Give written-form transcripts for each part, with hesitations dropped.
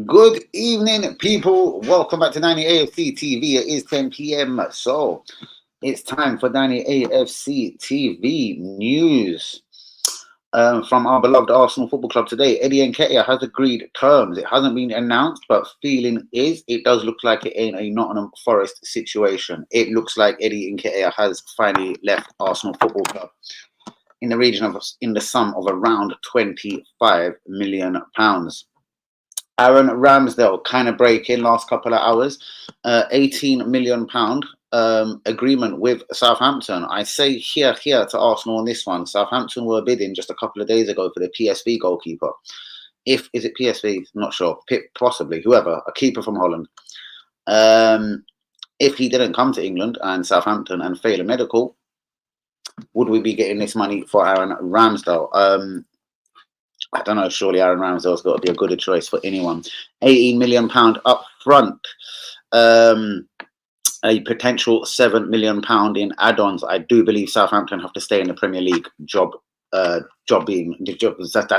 Good evening, people. Welcome back to 90 AFC TV. It is 10 p.m. So it's time for 90 AFC TV news from our beloved Arsenal Football Club today. Eddie Nketiah has agreed terms. It hasn't been announced, but feeling is it does look like it ain't a Nottingham Forest situation. It looks like Eddie Nketiah has finally left Arsenal Football Club in the sum of around £25 million. Aaron Ramsdale kind of breaking last couple of hours. £18 million agreement with Southampton. I say here to Arsenal on this one. Southampton were bidding just a couple of days ago for the PSV goalkeeper. Is it PSV? I'm not sure. Possibly. Whoever. A keeper from Holland. If he didn't come to England and Southampton and fail a medical, would we be getting this money for Aaron Ramsdale? I don't know. Surely Aaron Ramsdale's got to be a good choice for anyone. £18 million up front. A potential £7 million in add-ons. I do believe Southampton have to stay in the Premier League. That's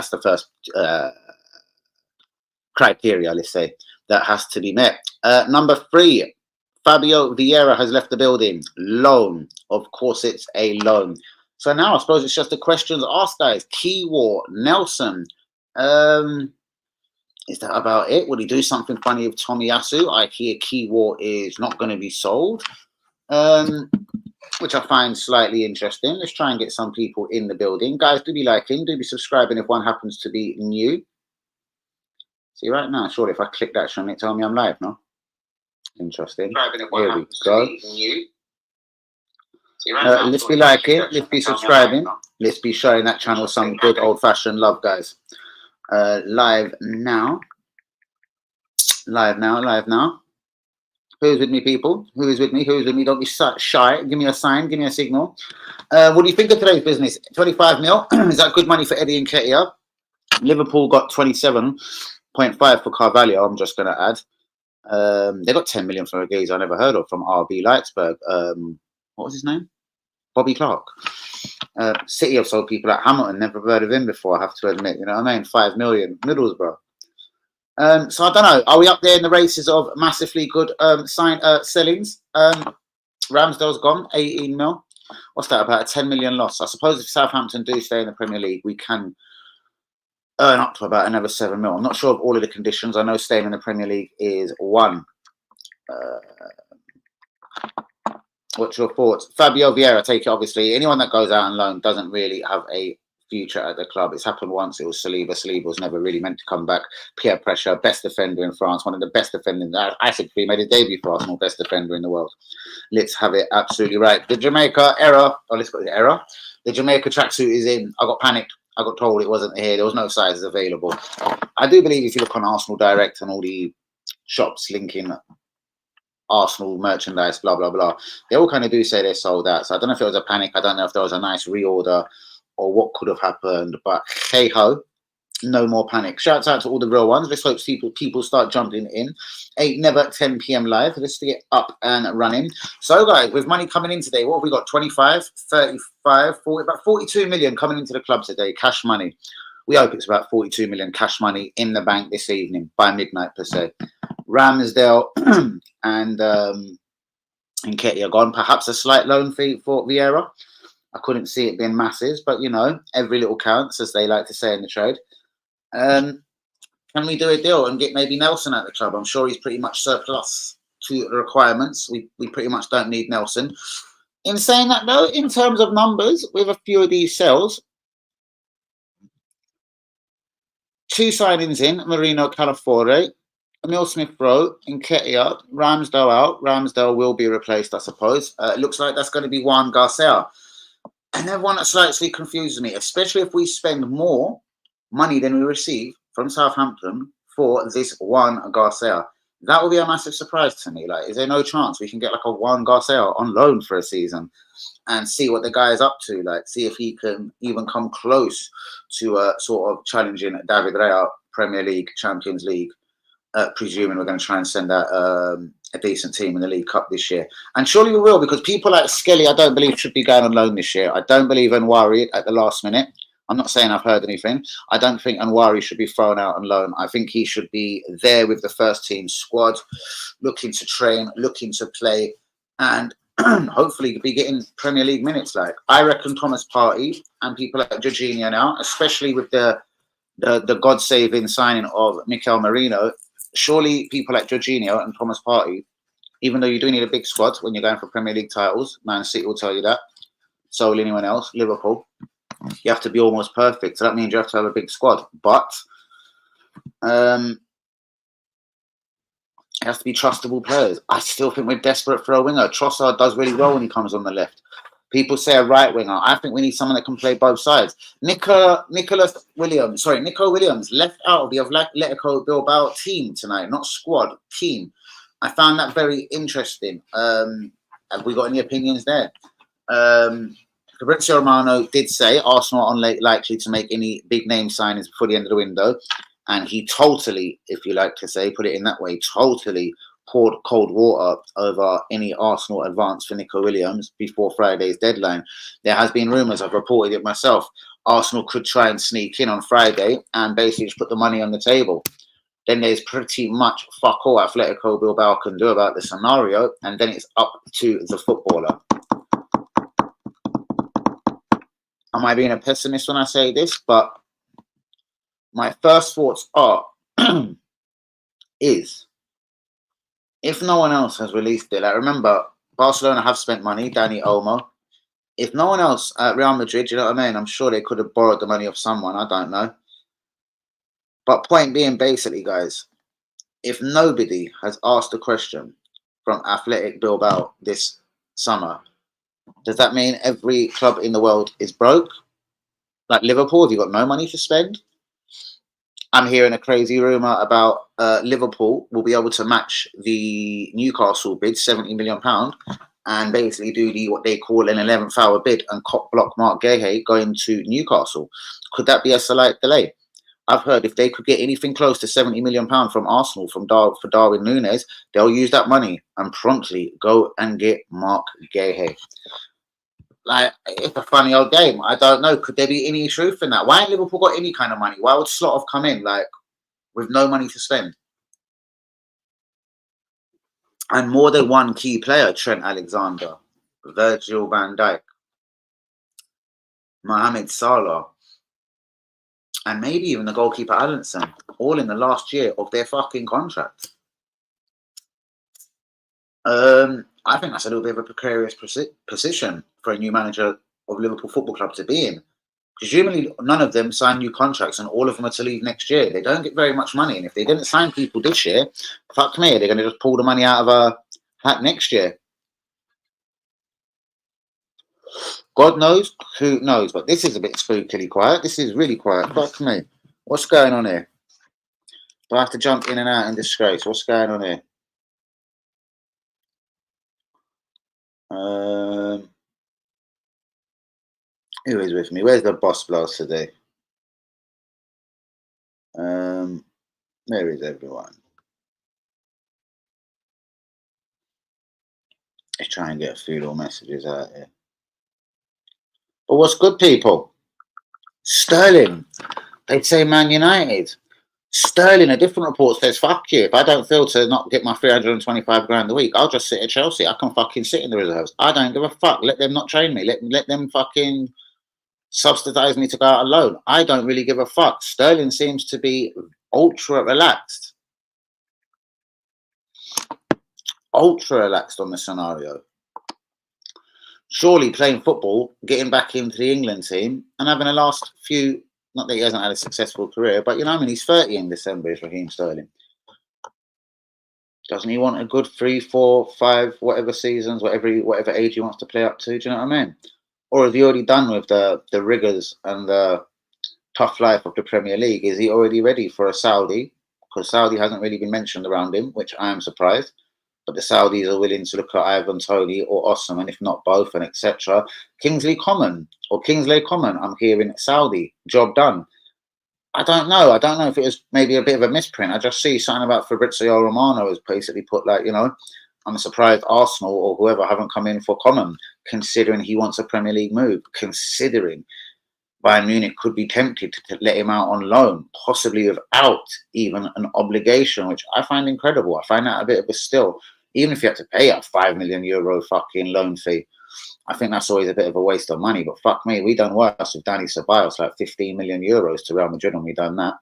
the first criteria. Let's say that has to be met. Number 3, Fabio Vieira has left the building. Loan. Of course, it's a loan. So now I suppose it's just the questions asked, guys. Kiwor, Nelson. Is that about it? Would he do something funny with Tomiyasu? I hear Kiwor is not going to be sold, which I find slightly interesting. Let's try and get some people in the building. Guys, do be liking, do be subscribing if one happens to be new. See, right now, surely if I click that, shouldn't it tell me I'm live, no? Interesting. Here we go. Let's be liking, let's be subscribing, let's be showing that channel some good old-fashioned love, guys. Live now. Who's with me, people? Who is with me? Don't be shy. Give me a sign, give me a signal. What do you think of today's business? 25 mil. Is that good money for Eddie Nketiah? Liverpool got 27.5 for Carvalho, I'm just going to add. They got 10 million for a geezer I never heard of from RB Leipzig. What was his name? Bobby Clark. City have sold people at Hamilton. Never heard of him before, I have to admit. You know what I mean? 5 million. Middlesbrough. So I don't know. Are we up there in the races of massively good sellings? Ramsdale's gone. 18 mil. What's that? About a 10 million loss. I suppose if Southampton do stay in the Premier League, we can earn up to about another 7 mil. I'm not sure of all of the conditions. I know staying in the Premier League is one. What's your thoughts? Fabio Vieira, take it obviously. Anyone that goes out on loan doesn't really have a future at the club. It's happened once. It was Saliba. Saliba was never really meant to come back. Peer pressure, best defender in France, one of the best defenders. I said he made a debut for Arsenal, best defender in the world. Let's have it absolutely right. The Jamaica error, let's go to the error. The Jamaica tracksuit is in. I got panicked. I got told it wasn't here. There was no sizes available. I do believe if you look on Arsenal Direct and all the shops linking Arsenal merchandise, blah, blah, blah, they all kind of do say they're sold out. So I don't know if it was a panic. I don't know if there was a nice reorder or what could have happened. But hey-ho, no more panic. Shouts out to all the real ones. Let's hope people start jumping in. 10 p.m. live. Let's get up and running. So, guys, with money coming in today, what have we got? 25, 35, 40, about 42 million coming into the club today, cash money. We hope it's about 42 million cash money in the bank this evening by midnight, per se. Ramsdale and Nketiah gone. Perhaps a slight loan fee for Vieira. I couldn't see it being masses, but, you know, every little counts, as they like to say in the trade. Can we do a deal and get maybe Nelson at the club? I'm sure he's pretty much surplus to the requirements. We pretty much don't need Nelson. In saying that, though, in terms of numbers, with a few of these sales, 2 signings in, Marino Calafore, Emil Smith-Rowe, Nketiah, Ramsdale out. Ramsdale will be replaced, I suppose. It looks like that's going to be Juan Garcia. And then one that slightly confuses me, especially if we spend more money than we receive from Southampton for this Juan Garcia. That will be a massive surprise to me. Like, is there no chance we can get like a Juan Garcia on loan for a season and see what the guy is up to? Like, see if he can even come close to sort of challenging David Raya, Premier League, Champions League, presuming we're going to try and send out a decent team in the League Cup this year. And surely we will, because people like Skelly, I don't believe, should be going on loan this year. I don't believe Nwari at the last minute. I'm not saying I've heard anything. I don't think Anwari should be thrown out on loan. I think he should be there with the first team squad, looking to train, looking to play, and hopefully be getting Premier League minutes. Like, I reckon Thomas Partey and people like Jorginho now, especially with the God-saving signing of Mikel Merino, surely people like Jorginho and Thomas Partey, even though you do need a big squad when you're going for Premier League titles, Man City will tell you that, so will anyone else, Liverpool, you have to be almost perfect. So that means you have to have a big squad. But it has to be trustable players. I still think we're desperate for a winger. Trossard does really well when he comes on the left. People say a right winger. I think we need someone that can play both sides. Nico Williams left out of the Atletico Bilbao team tonight, not squad, team. I found that very interesting. Have we got any opinions there? Fabrizio Romano did say Arsenal are unlikely to make any big name signings before the end of the window. And he totally, if you like to say, put it in that way, totally poured cold water over any Arsenal advance for Nico Williams before Friday's deadline. There has been rumours, I've reported it myself, Arsenal could try and sneak in on Friday and basically just put the money on the table. Then there's pretty much fuck all Atletico Bilbao can do about the scenario, and then it's up to the footballer. Am I being a pessimist when I say this? But my first thoughts are, is, if no one else has released it, like, remember, Barcelona have spent money, Dani Olmo. If no one else at Real Madrid, you know what I mean? I'm sure they could have borrowed the money of someone, I don't know. But point being, basically, guys, if nobody has asked a question from Athletic Bilbao this summer, does that mean every club in the world is broke? Like Liverpool, have you got no money to spend? I'm hearing a crazy rumour about Liverpool will be able to match the Newcastle bid, £70 million, and basically do what they call an 11th hour bid and cop block Mark Guehi going to Newcastle. Could that be a slight delay? I've heard if they could get anything close to £70 million from Arsenal for Darwin Núñez, they'll use that money and promptly go and get Mark Guehi. Like, it's a funny old game. I don't know. Could there be any truth in that? Why ain't Liverpool got any kind of money? Why would Slot have come in, like, with no money to spend? And more than one key player, Trent Alexander, Virgil van Dijk, Mohamed Salah, and maybe even the goalkeeper Alisson, all in the last year of their fucking contract. I think that's a little bit of a precarious position for a new manager of Liverpool Football Club to be in. Presumably, none of them sign new contracts and all of them are to leave next year. They don't get very much money. And if they didn't sign people this year, fuck me, they're going to just pull the money out of a hat next year. God knows, who knows, but this is a bit spookily quiet. This is really quiet. Fuck me. What's going on here? Do I have to jump in and out in disgrace? What's going on here? Who is with me? Where's the boss blast today? Where is everyone? Let's try and get a few little messages out here. But what's good, people? Sterling. They'd say Man United. Sterling, a different report says, fuck you. If I don't feel to not get my 325 grand a week, I'll just sit at Chelsea. I can fucking sit in the reserves. I don't give a fuck. Let them not train me. Let them fucking subsidize me to go out alone. I don't really give a fuck. Sterling seems to be ultra relaxed. Ultra relaxed on the scenario. Surely playing football, getting back into the England team and having a last few, not that he hasn't had a successful career, but you know, I mean, he's 30 in December, is Raheem Sterling. Doesn't he want a good 3, 4, 5, whatever seasons, whatever age he wants to play up to? Do you know what I mean? Or is he already done with the rigours and the tough life of the Premier League? Is he already ready for a Saudi? Because Saudi hasn't really been mentioned around him, which I am surprised. But the Saudis are willing to look at Ivan Toney or Osman, if not both, and etc. Kingsley Coman, I'm hearing Saudi, job done. I don't know. I don't know if it was maybe a bit of a misprint. I just see something about Fabrizio Romano has basically put, like, you know, I'm surprised Arsenal or whoever haven't come in for Coman, considering he wants a Premier League move. Considering. Bayern Munich could be tempted to let him out on loan, possibly without even an obligation, which I find incredible. I find that a bit of a still. Even if you had to pay a €5 million fucking loan fee, I think that's always a bit of a waste of money. But fuck me, we done worse with Dani Ceballos, like €15 million to Real Madrid, and we done that.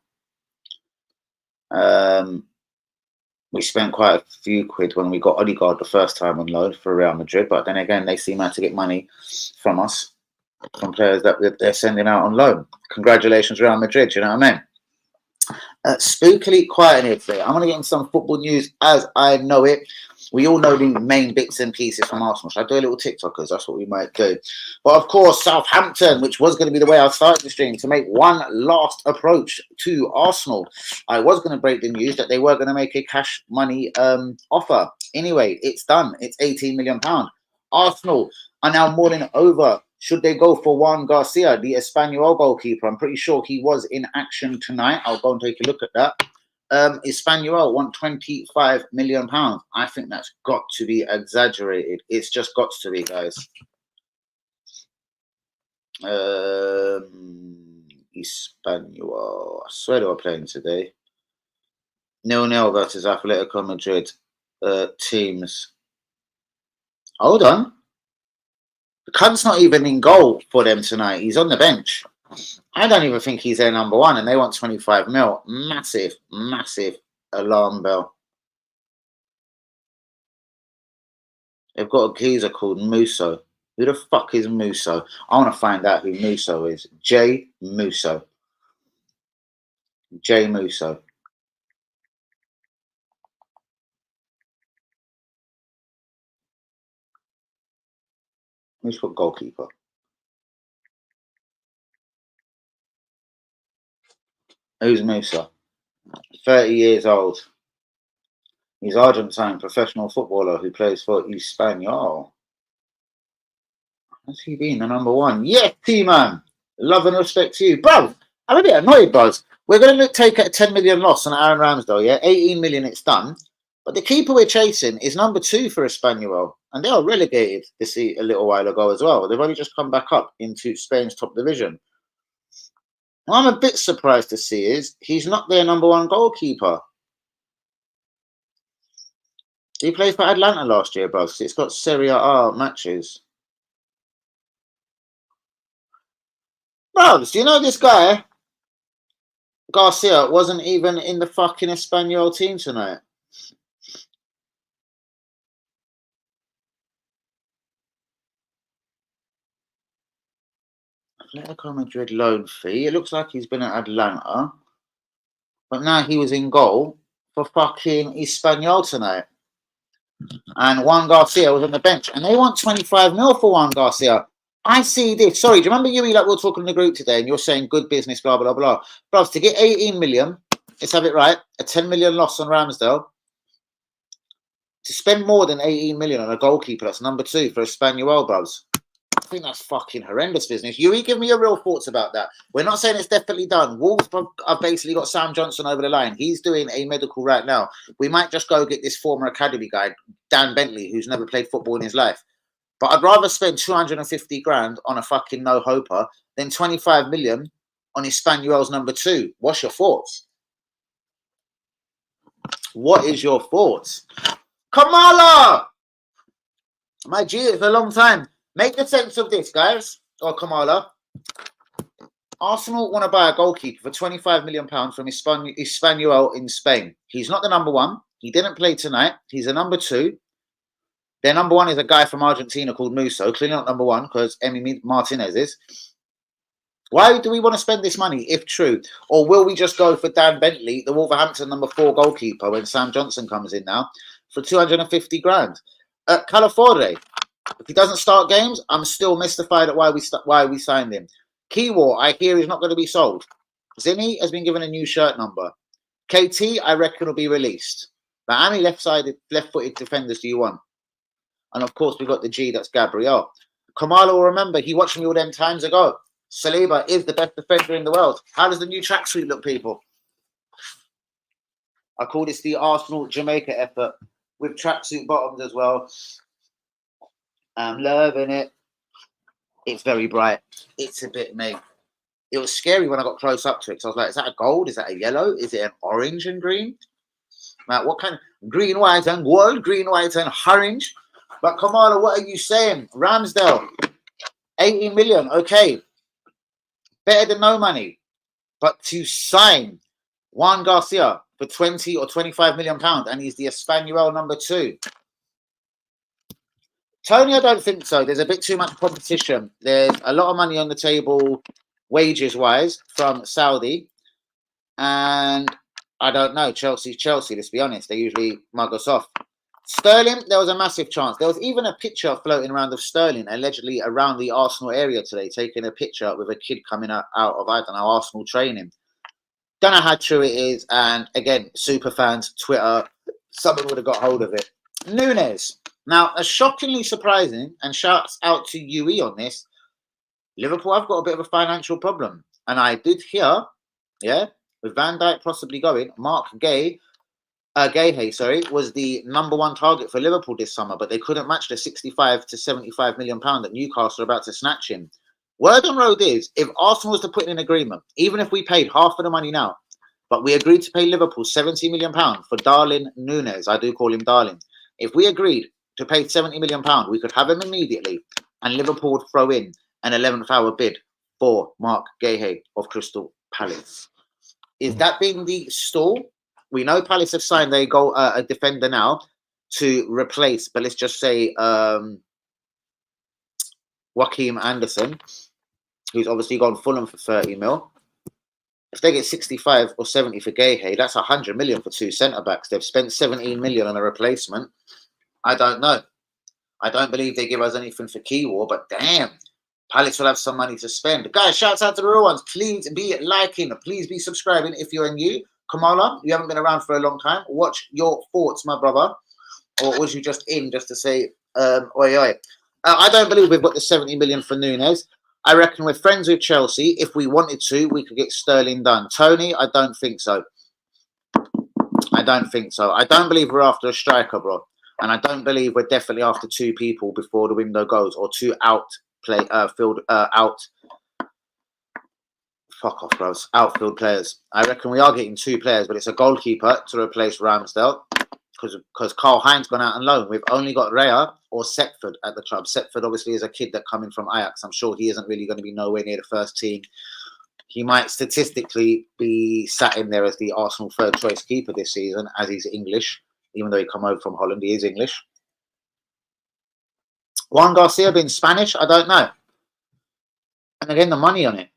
We spent quite a few quid when we got Odegaard the first time on loan for Real Madrid, but then again, they seem to get money from us, from players that they're sending out on loan. Congratulations, Real Madrid, you know what I mean? Spookily quiet in here today. I'm going to get into some football news as I know it. We all know the main bits and pieces from Arsenal. Should I do a little TikTokers? That's what we might do. But of course, Southampton, which was going to be the way I started the stream, to make one last approach to Arsenal. I was going to break the news that they were going to make a cash money offer. Anyway, it's done. It's £18 million. Arsenal are now mulling over. Should they go for Juan Garcia, the Espanyol goalkeeper? I'm pretty sure he was in action tonight. I'll go and take a look at that. Espanyol want £25 million. I think that's got to be exaggerated. It's just got to be, guys. Espanyol. I swear they were playing today. 0-0 versus Atletico Madrid teams. Hold on. The cunt's not even in goal for them tonight. He's on the bench. I don't even think he's their number one, and they want 25 mil. Massive, massive alarm bell. They've got a geezer called Musso. Who the fuck is Musso? I want to find out who Musso is. J Musso. J Musso. Who's got goalkeeper? Who's Musa? 30 years old. He's Argentine professional footballer who plays for Espanyol. Has he been the number one? Yes, T-Man. Love and respect to you. Bro, I'm a bit annoyed, Buzz. We're going to take a 10 million loss on Aaron Ramsdale, yeah? 18 million, it's done. But the keeper we're chasing is number 2 for Espanyol. And they are relegated this a little while ago as well. They've only just come back up into Spain's top division. What I'm a bit surprised to see is he's not their number one goalkeeper. He played for Atlanta last year, bro. It's got Serie A matches. Bro, do you know this guy, Garcia, wasn't even in the fucking Espanyol team tonight? Atletico Madrid loan fee. It looks like he's been at Atlanta. But now he was in goal for fucking Espanyol tonight. And Juan Garcia was on the bench. And they want 25 mil for Juan Garcia. I see this. Sorry, do you remember Yuri, like we were talking in the group today and you're saying good business, blah, blah, blah. Bros, to get 18 million, let's have it right, a 10 million loss on Ramsdale. To spend more than 18 million on a goalkeeper that's number 2 for Espanyol, bros. I think that's fucking horrendous business. Yuri, give me your real thoughts about that. We're not saying it's definitely done. Wolves have basically got Sam Johnson over the line. He's doing a medical right now. We might just go get this former academy guy, Dan Bentley, who's never played football in his life. But I'd rather spend 250 grand on a fucking no-hoper than 25 million on Espanyol's number 2. What's your thoughts? What is your thoughts? Kamala! My G, it's a long time. Make the sense of this, guys. Oh, Kamala. Arsenal want to buy a goalkeeper for £25 million from Espanyol in Spain. He's not the number 1. He didn't play tonight. He's a number 2. Their number 1 is a guy from Argentina called Musso. Clearly not number 1 because Emi Martinez is. Why do we want to spend this money, if true? Or will we just go for Dan Bentley, the Wolverhampton number 4 goalkeeper, when Sam Johnson comes in now, for 250 grand? Calaforde, if he doesn't start games, I'm still mystified at why we signed him. Kiwor, I hear he's not going to be sold. Zinni has been given a new shirt number. KT, I reckon, will be released. But how many left-footed defenders do you want? And of course, we've got the G, that's Gabriel. Kamala will remember, he watched me all them times ago. Saliba is the best defender in the world. How does the new tracksuit look, people? I call this the Arsenal Jamaica effort with tracksuit bottoms as well. I'm loving it. It's very bright. It's a bit me. it was scary when I got close up to it. So I was like, is that a gold? Is that a yellow? Is it an orange and green? Like, what kind of green, white, and gold? Green, white, and orange? But Kamala, what are you saying? Ramsdale, 18 million. Okay. Better than no money. But to sign Juan Garcia for 20 or 25 million pounds, and he's the Espanol number 2. Tony, I don't think so. There's a bit too much competition. There's a lot of money on the table, wages-wise, from Saudi. And I don't know. Chelsea's Chelsea, let's be honest. They usually mug us off. Sterling, there was a massive chance. There was even a picture floating around of Sterling, allegedly around the Arsenal area today, taking a picture with a kid coming out of, I don't know, Arsenal training. Don't know how true it is. And again, super fans, Twitter, someone would have got hold of it. Nunes. Now, a shockingly surprising, and shouts out to UE on this, Liverpool have got a bit of a financial problem. And I did hear, with Van Dijk possibly going, Mark Gahey, was the #1 target for Liverpool this summer, but they couldn't match the 65 to 75 million pound that Newcastle are about to snatch him. Word on road is, if Arsenal was to put in an agreement, even if we paid half of the money now, but we agreed to pay Liverpool 70 million pound for Darwin Nunes, I do call him Darling. If we agreed to pay 70 million pound, we could have him immediately, and Liverpool would throw in an 11th hour bid for Mark Gahey of Crystal Palace. Is that being the stall? We know Palace have signed a defender now to replace, but let's just say Joachim Anderson, who's obviously gone Fulham for 30 mil. If they get 65 or 70 for Gahey, that's 100 million for 2 centre-backs. They've spent 17 million on a replacement. I don't know. I don't believe they give us anything for Kiwior, but damn, Palace will have some money to spend. Guys, shouts out to the real ones. Please be liking. Please be subscribing if you're new. Kamala, you haven't been around for a long time. Watch your thoughts, my brother. Or was you just in just to say, oi, oi. I don't believe we've got the 70 million for Nunes. I reckon we're friends with Chelsea. If we wanted to, we could get Sterling done. Tony, I don't think so. I don't think so. I don't believe we're after a striker, bro. And I don't believe we're definitely after 2 people before the window goes, or 2 outfield players. I reckon we are getting 2 players, but it's a goalkeeper to replace Ramsdale because Carl Heinz gone out on loan. We've only got Raya or Setford at the club. Setford obviously is a kid that coming from Ajax. I'm sure he isn't really going to be nowhere near the first team. He might statistically be sat in there as the Arsenal 3rd choice keeper this season, as he's English. Even though he come over from Holland, he is English. Juan Garcia being Spanish, I don't know. And again, the money on it.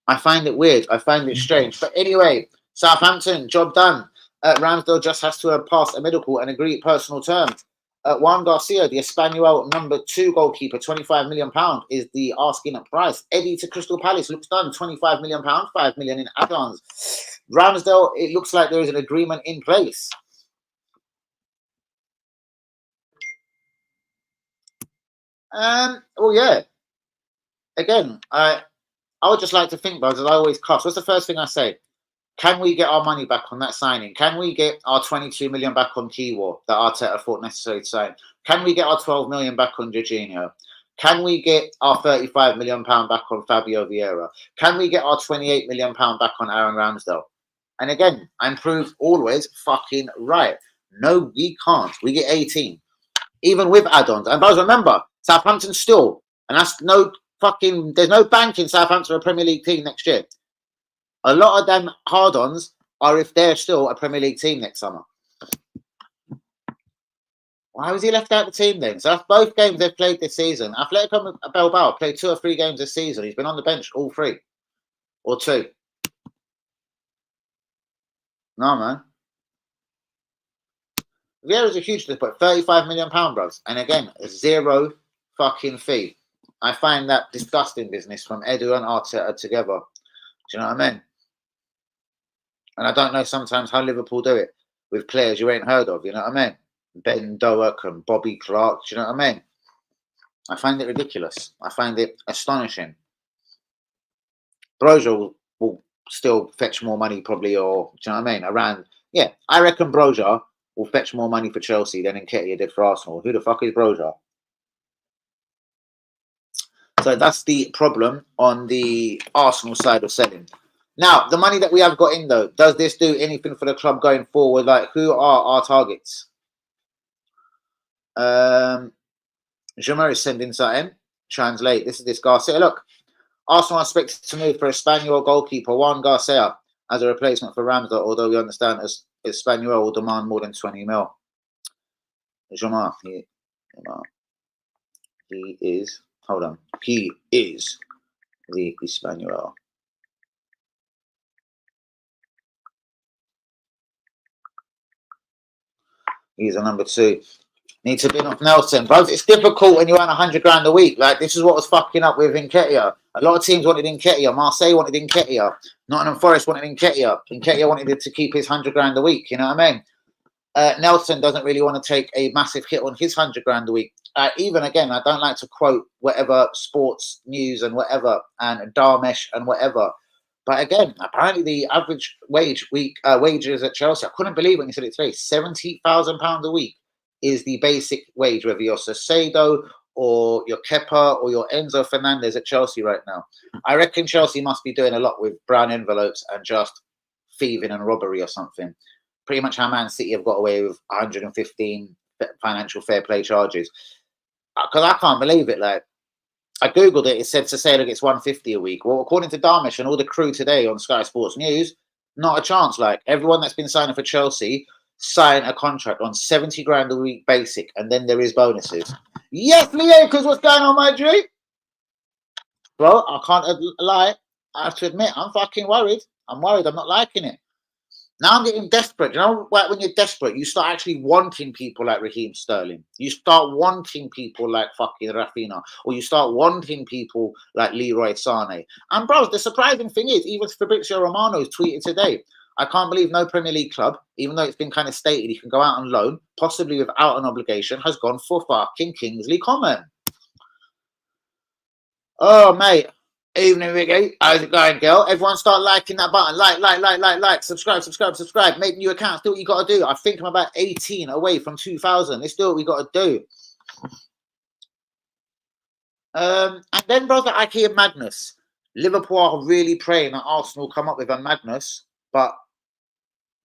I find it weird. I find it strange. But anyway, Southampton, job done. Ramsdale just has to pass a medical and agree personal terms. Juan Garcia, the Espanol #2 goalkeeper, £25 million is the asking price. Eddie to Crystal Palace looks done. £25 million, £5 million in add-ons. Ramsdale, it looks like there is an agreement in place. Well, yeah. Again, I would just like to think, bros, as I always cuss. What's the first thing I say? Can we get our money back on that signing? Can we get our 22 million back on Kiwior that Arteta thought necessary to sign? Can we get our 12 million back on Jorginho? Can we get our 35 million pound back on Fabio Vieira? Can we get our 28 million pound back on Aaron Ramsdale? And again, I'm proved always fucking right. No, we can't. We get 18, even with add-ons. And guys, remember, Southampton still, and that's no fucking. There's no bank in Southampton for a Premier League team next year. A lot of them hard-ons are if they're still a Premier League team next summer. Why was he left out of the team then? So that's both games they've played this season. Atletico Bilbao played 2 or 3 games this season. He's been on the bench all 3 or 2. No, man. Vieira's a huge disappointment. £35 million, bros. And again, 0 fucking fee. I find that disgusting business from Edu and Arteta together. Do you know what I mean? And I don't know sometimes how Liverpool do it with players you ain't heard of. You know what I mean? Ben Doak and Bobby Clark. Do you know what I mean? I find it ridiculous. I find it astonishing. Broja will still fetch more money probably, or do you know what I mean? Around, yeah, I reckon Broja will fetch more money for Chelsea than Nketiah did for Arsenal. Who the fuck is Broja? So that's the problem on the Arsenal side of selling. Now, the money that we have got in, though, does this do anything for the club going forward? Like, who are our targets? Jamar is sending something. Translate. This is this Garcia. Look, Arsenal are expected to move for a Spaniel goalkeeper, Juan Garcia, as a replacement for Ramsdale, although we understand as Spaniel will demand more than 20 mil. Jamar, he is, hold on, he is the Spaniel. He's a number 2. Need to bin off Nelson. Bro, it's difficult when you earn 100 grand a week. Like, this is what was fucking up with Nketiah. A lot of teams wanted Nketiah. Marseille wanted Nketiah. Nottingham Forest wanted Nketiah. Nketiah wanted to keep his 100 grand a week. You know what I mean? Nelson doesn't really want to take a massive hit on his 100 grand a week. Even again, I don't like to quote whatever sports news and whatever and Darmesh and whatever. But again, apparently the average wages at Chelsea, I couldn't believe when you said it today, £70,000 a week is the basic wage, whether you're Sasado or your Kepa or your Enzo Fernandez at Chelsea right now. I reckon Chelsea must be doing a lot with brown envelopes and just thieving and robbery or something. Pretty much how Man City have got away with 115 financial fair play charges. Because I can't believe it. Like, I googled it. It said Sasado gets 150 a week. Well, according to Darmish and all the crew today on Sky Sports News, not a chance. Like, everyone that's been signing for Chelsea sign a contract on 70 grand a week basic, and then there is bonuses. Yes, Leo, because what's going on, my G? Well, I can't lie. I have to admit, I'm fucking worried. I'm worried. I'm not liking it. Now I'm getting desperate. You know, when you're desperate, you start actually wanting people like Raheem Sterling. You start wanting people like fucking Rafinha. Or you start wanting people like Leroy Sane. And, bros, the surprising thing is, even Fabrizio Romano's tweeted today, I can't believe no Premier League club, even though it's been kind of stated he can go out on loan, possibly without an obligation, has gone for fucking Kingsley Coman. Oh, mate. Evening, Ricky. How's it going, girl? Everyone start liking that button. Like. Subscribe. Make new accounts. Do what you got to do. I think I'm about 18 away from 2,000. Let's do what we got to do. And then, brother, IKEA madness. Liverpool are really praying that Arsenal come up with a madness, but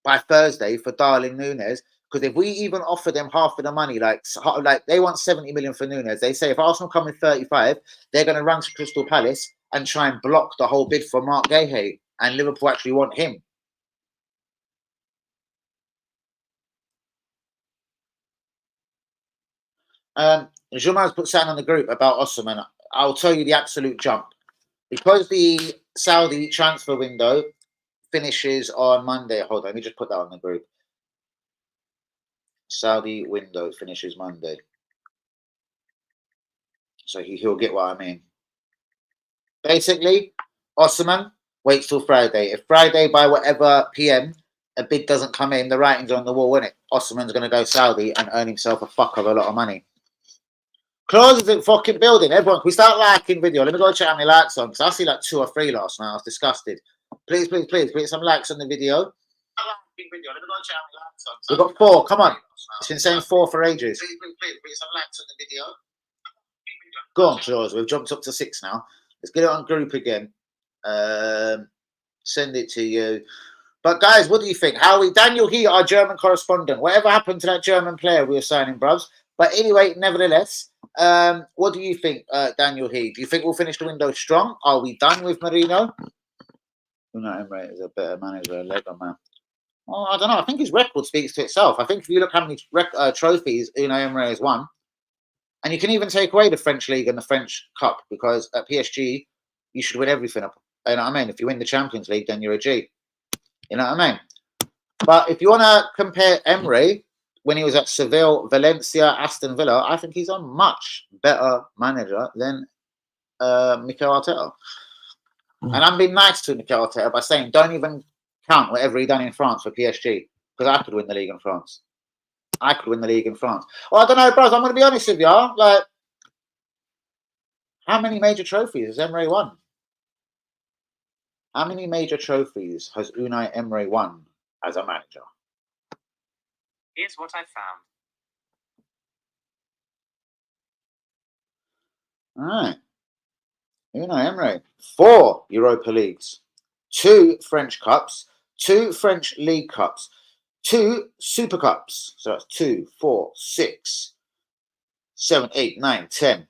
by Thursday for Darling Núñez. Because if we even offer them half of the money, like they want 70 million for Núñez, they say if Arsenal come with 35, they're going to run to Crystal Palace and try and block the whole bid for Mark Guehi, and Liverpool actually want him. Juman's put something on the group about Osimhen. I'll tell you the absolute jump. Because the Saudi transfer window finishes on Monday. Hold on, let me just put that on the group. Saudi window finishes Monday. So he'll get what I mean. Basically, Osimhen waits till Friday. If Friday by whatever PM a bid doesn't come in, the writing's on the wall, isn't it? Osimhen's going to go Saudi and earn himself a fuck of a lot of money. Claus is in fucking building. Everyone, can we start liking video? Let me go check how many likes on, because I see like 2 or 3 last night. I was disgusted. Please, put some likes on the video. We've got 4. Come on. It's been saying 4 for ages. Please, put some likes on the video. Go on, Claus. We've jumped up to 6 now. Let's get it on group again. Send it to you. But guys, what do you think? Daniel He, our German correspondent. Whatever happened to that German player we were signing, bruvs? But anyway, nevertheless, what do you think, Daniel He? Do you think we'll finish the window strong? Are we done with Marino? Unai Emery is a better manager, Lego man. Oh, I don't know. I think his record speaks to itself. I think if you look how many trophies Unai Emery has won, and you can even take away the French League and the French Cup, because at PSG, you should win everything. You know what I mean? If you win the Champions League, then you're a G. You know what I mean? But if you want to compare Emery, when he was at Seville, Valencia, Aston Villa, I think he's a much better manager than Mikel Arteta. And I'm being nice to Mikel Arteta by saying, don't even count whatever he done in France for PSG, because I could win the league in France. Well, I don't know, bros. I'm going to be honest with y'all. Like, how many major trophies has Emery won? How many major trophies has Unai Emery won as a manager? Here's what I found. All right. Emery. 4 Europa Leagues, 2 French Cups, 2 French League Cups, 2 Super Cups. So that's 2, 4, 6, 7, 8, 9, 10,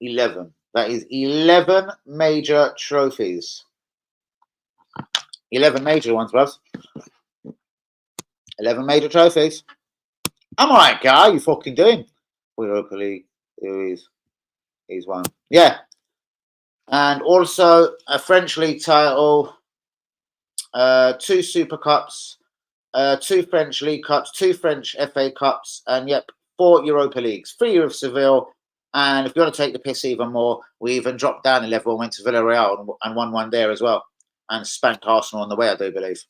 11. That is 11 major trophies. 11 major ones, bros. 11 major trophies. I'm alright, guy. How you fucking doing? Europa League. He's won. Yeah. And also a French League title, 2 Super Cups, 2 French League Cups, 2 French FA Cups, and yep, 4 Europa Leagues, 3 of Seville. And if you want to take the piss even more, we even dropped down a level and went to Villarreal and won one there as well. And spanked Arsenal on the way, I do believe.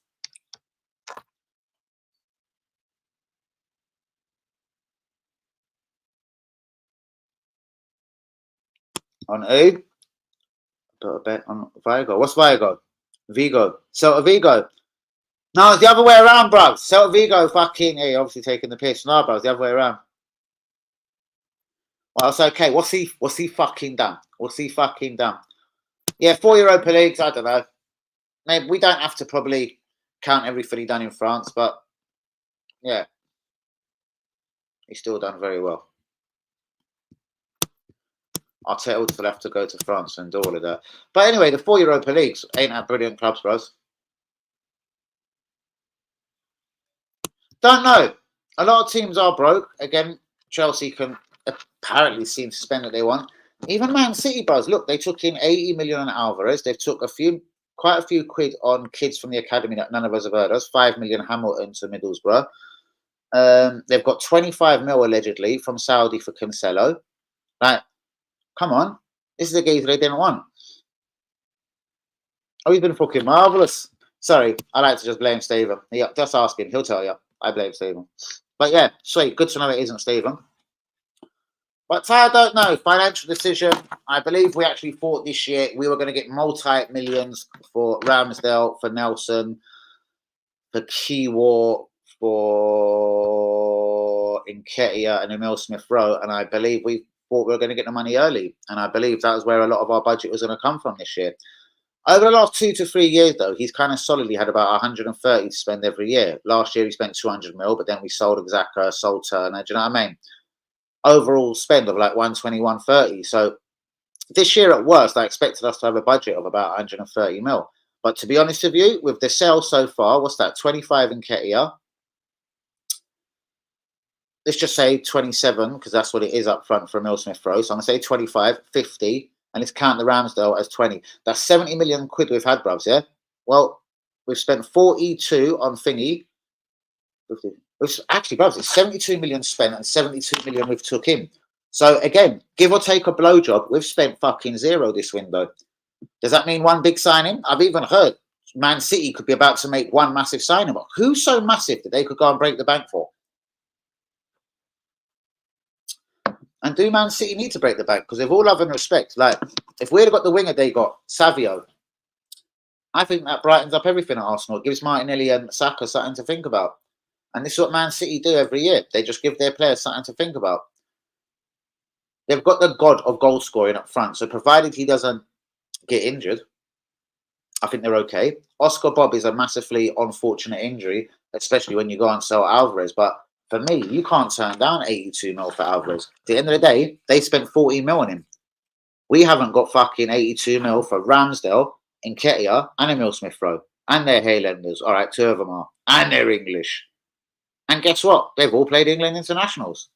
On who? Put a bet on Vigo. What's Vigo? Vigo. Celta Vigo. No, it's the other way around, bro. Celta Vigo fucking, hey, obviously taking the piss. No, bro, it's the other way around. Well, it's okay. What's he fucking done? What's he fucking done? Yeah, 4 Europa Leagues, I don't know. Maybe we don't have to probably count everything he done in France, but yeah. He's still done very well. Arteta will have to go to France and do all of that. But anyway, the 4 Europa Leagues ain't that brilliant clubs, bros. Don't know. A lot of teams are broke. Again, Chelsea can apparently seem to spend what they want. Even Man City, bros. Look, they took in 80 million on Alvarez. They've took quite a few quid on kids from the academy that none of us have heard of. 5 million Hamilton to Middlesbrough. They've got 25 mil allegedly from Saudi for Cancelo. Like, come on. This is a geezer they didn't want. Oh, he's been fucking marvellous. Sorry, I like to just blame Stephen. Yeah, just ask him. He'll tell you. I blame Stephen. But yeah, sweet. Good to know it isn't Stephen. But I don't know. Financial decision. I believe we actually thought this year we were going to get multi-millions for Ramsdale, for Nelson, for Kiwar, for Nketiah and Emil Smith-Rowe. And I believe we thought we were going to get the money early. And I believe that was where a lot of our budget was going to come from this year. Over the last 2 to 3 years, though, he's kind of solidly had about 130 to spend every year. Last year, he spent 200 mil, but then we sold Xhaka, sold Turner. Do you know what I mean? Overall spend of like 120, 130. So this year, at worst, I expected us to have a budget of about 130 mil. But to be honest with you, with the sale so far, what's that? 25 in Nketiah. Let's just say 27, because that's what it is up front for Emil Smith-Rowe. So I'm going to say 25, 50. And let's count the Ramsdale as 20. That's 70 million quid we've had, bruvs, yeah? Well, we've spent 42 on thingy. Actually, bruvs, it's 72 million spent and 72 million we've took in. So, again, give or take a blowjob, we've spent fucking 0 this window. Does that mean one big signing? I've even heard Man City could be about to make one massive signing. But who's so massive that they could go and break the bank for? And do Man City need to break the bank? Because they've all loving respect. Like, if we'd have got the winger they got, Savio, I think that brightens up everything at Arsenal. It gives Martinelli and Saka something to think about. And this is what Man City do every year. They just give their players something to think about. They've got the god of goal scoring up front. So provided he doesn't get injured, I think they're okay. Oscar Bob is a massively unfortunate injury, especially when you go and sell Alvarez. But for me, you can't turn down 82 mil for Alvarez. At the end of the day, they spent 40 mil on him. We haven't got fucking 82 mil for Ramsdale, Nketiah, and Emil Smith-Rowe. And they're Highlanders. All right, 2 of them are. And they're English. And guess what? They've all played England internationals.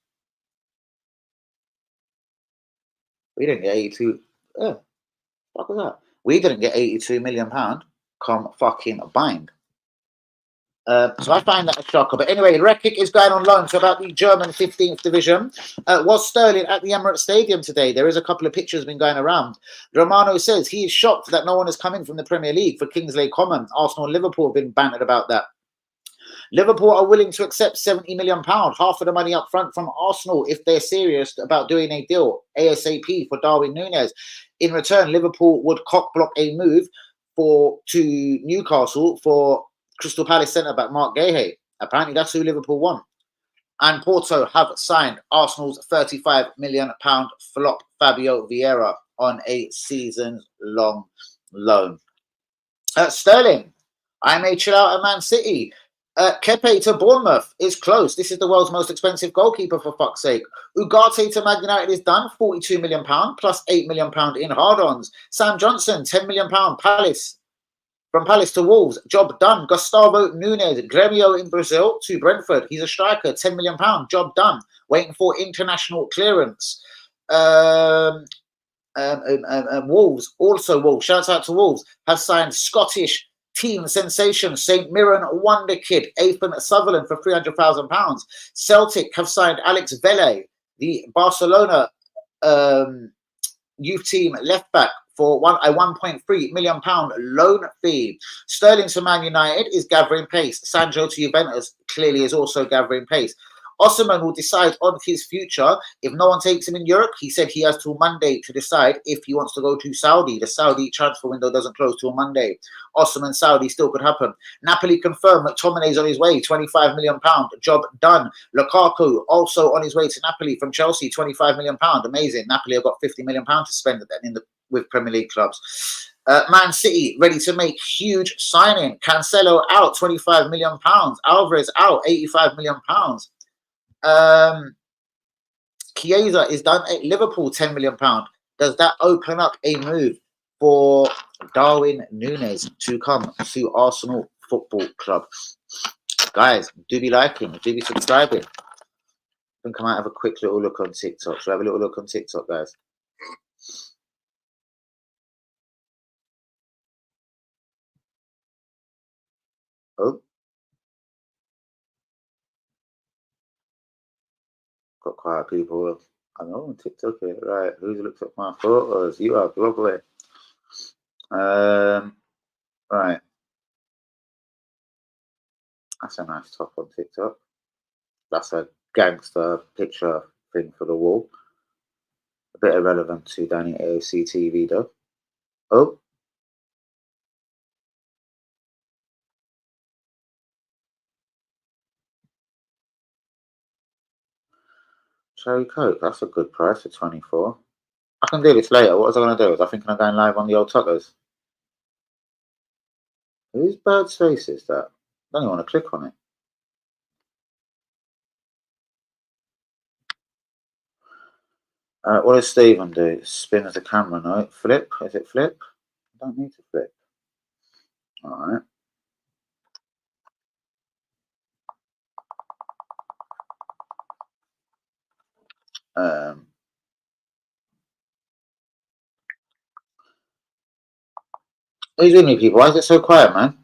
We didn't get 82. What was that? We didn't get 82 million pound. Come fucking bind. So I find that a shocker. But anyway, Rekic is going on loan to about the German 15th division. Was Sterling at the Emirates Stadium today? There is a couple of pictures been going around. Romano says he is shocked that no one has come in from the Premier League for Kingsley Common. Arsenal and Liverpool have been bantered about that. Liverpool are willing to accept £70 million, half of the money up front from Arsenal if they're serious about doing a deal ASAP for Darwin Núñez. In return, Liverpool would cock-block a move to Newcastle for Crystal Palace centre-back Mark Guehi. Apparently, that's who Liverpool want. And Porto have signed Arsenal's £35 million flop Fabio Vieira on a season-long loan. Sterling, I may chill out at Man City. Kepe to Bournemouth is close. This is the world's most expensive goalkeeper, for fuck's sake. Ugarte to Man United is done, £42 million, plus £8 million in hard-ons. Sam Johnson, £10 million, Palace. From Palace to Wolves, job done. Gustavo Nunes, Grêmio in Brazil to Brentford. He's a striker, £10 million, job done. Waiting for international clearance. Wolves, also Wolves, shouts out to Wolves, have signed Scottish team sensation St Mirren wonder kid Ethan Sutherland for £300,000. Celtic have signed Alex Vele, the Barcelona youth team left back, for a £1.3 million loan fee. Sterling to Man United is gathering pace. Sancho to Juventus clearly is also gathering pace. Osimhen will decide on his future. If no one takes him in Europe, he said he has till Monday to decide if he wants to go to Saudi. The Saudi transfer window doesn't close till Monday. Osimhen Saudi still could happen. Napoli confirmed McTominay's on his way, £25 million, job done. Lukaku also on his way to Napoli from Chelsea, £25 million. Amazing. Napoli have got £50 million to spend with Premier League clubs. Man City ready to make huge signing. Cancelo out, £25 million. Alvarez out, £85 million. Chiesa is done at Liverpool, £10 million. Does that open up a move for Darwin Núñez to come to Arsenal Football Club? Guys, do be liking, do be subscribing. I think I might have a quick little look on TikTok. Should I have a little look on TikTok, guys? Oh. Got quite people. I know on TikTok here. Right. Who's looked at my photos? You are, probably. Right. That's a nice top on TikTok. That's a gangster picture thing for the wall. A bit irrelevant to Danny AOC TV though. Oh. Cherry Coke, that's a good price for 24. I can do this later. What was I going to do? I think I'm going live on the old Tuckers. Whose bird's face is that? I don't even want to click on it. What does Stephen do? Spin as a camera, no? Flip? Is it flip? I don't need to flip. Alright. Who's with me, people? Why is it so quiet, man?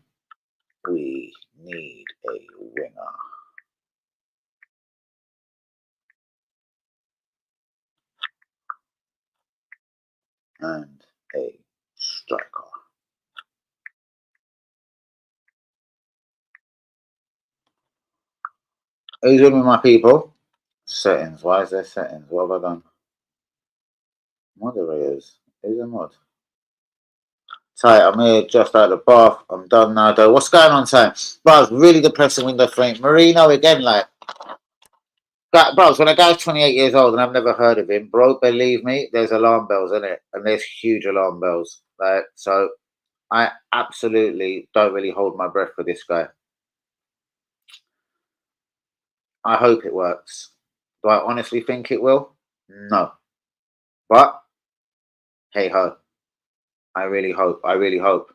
We need a winger. And a striker. Who's with me, my people? Settings. Why is there settings? What have I done? Moderators. Who's a mod? Tight, I'm here just out of the bath. I'm done now, though. What's going on, Ty? Bro, it's really depressing window frame. Marino again, like. Bro, when a guy's 28 years old and I've never heard of him, bro, believe me, there's alarm bells in it. And there's huge alarm bells. Like, so I absolutely don't really hold my breath for this guy. I hope it works. Do I honestly think it will? No. But, hey ho. I really hope. I really hope.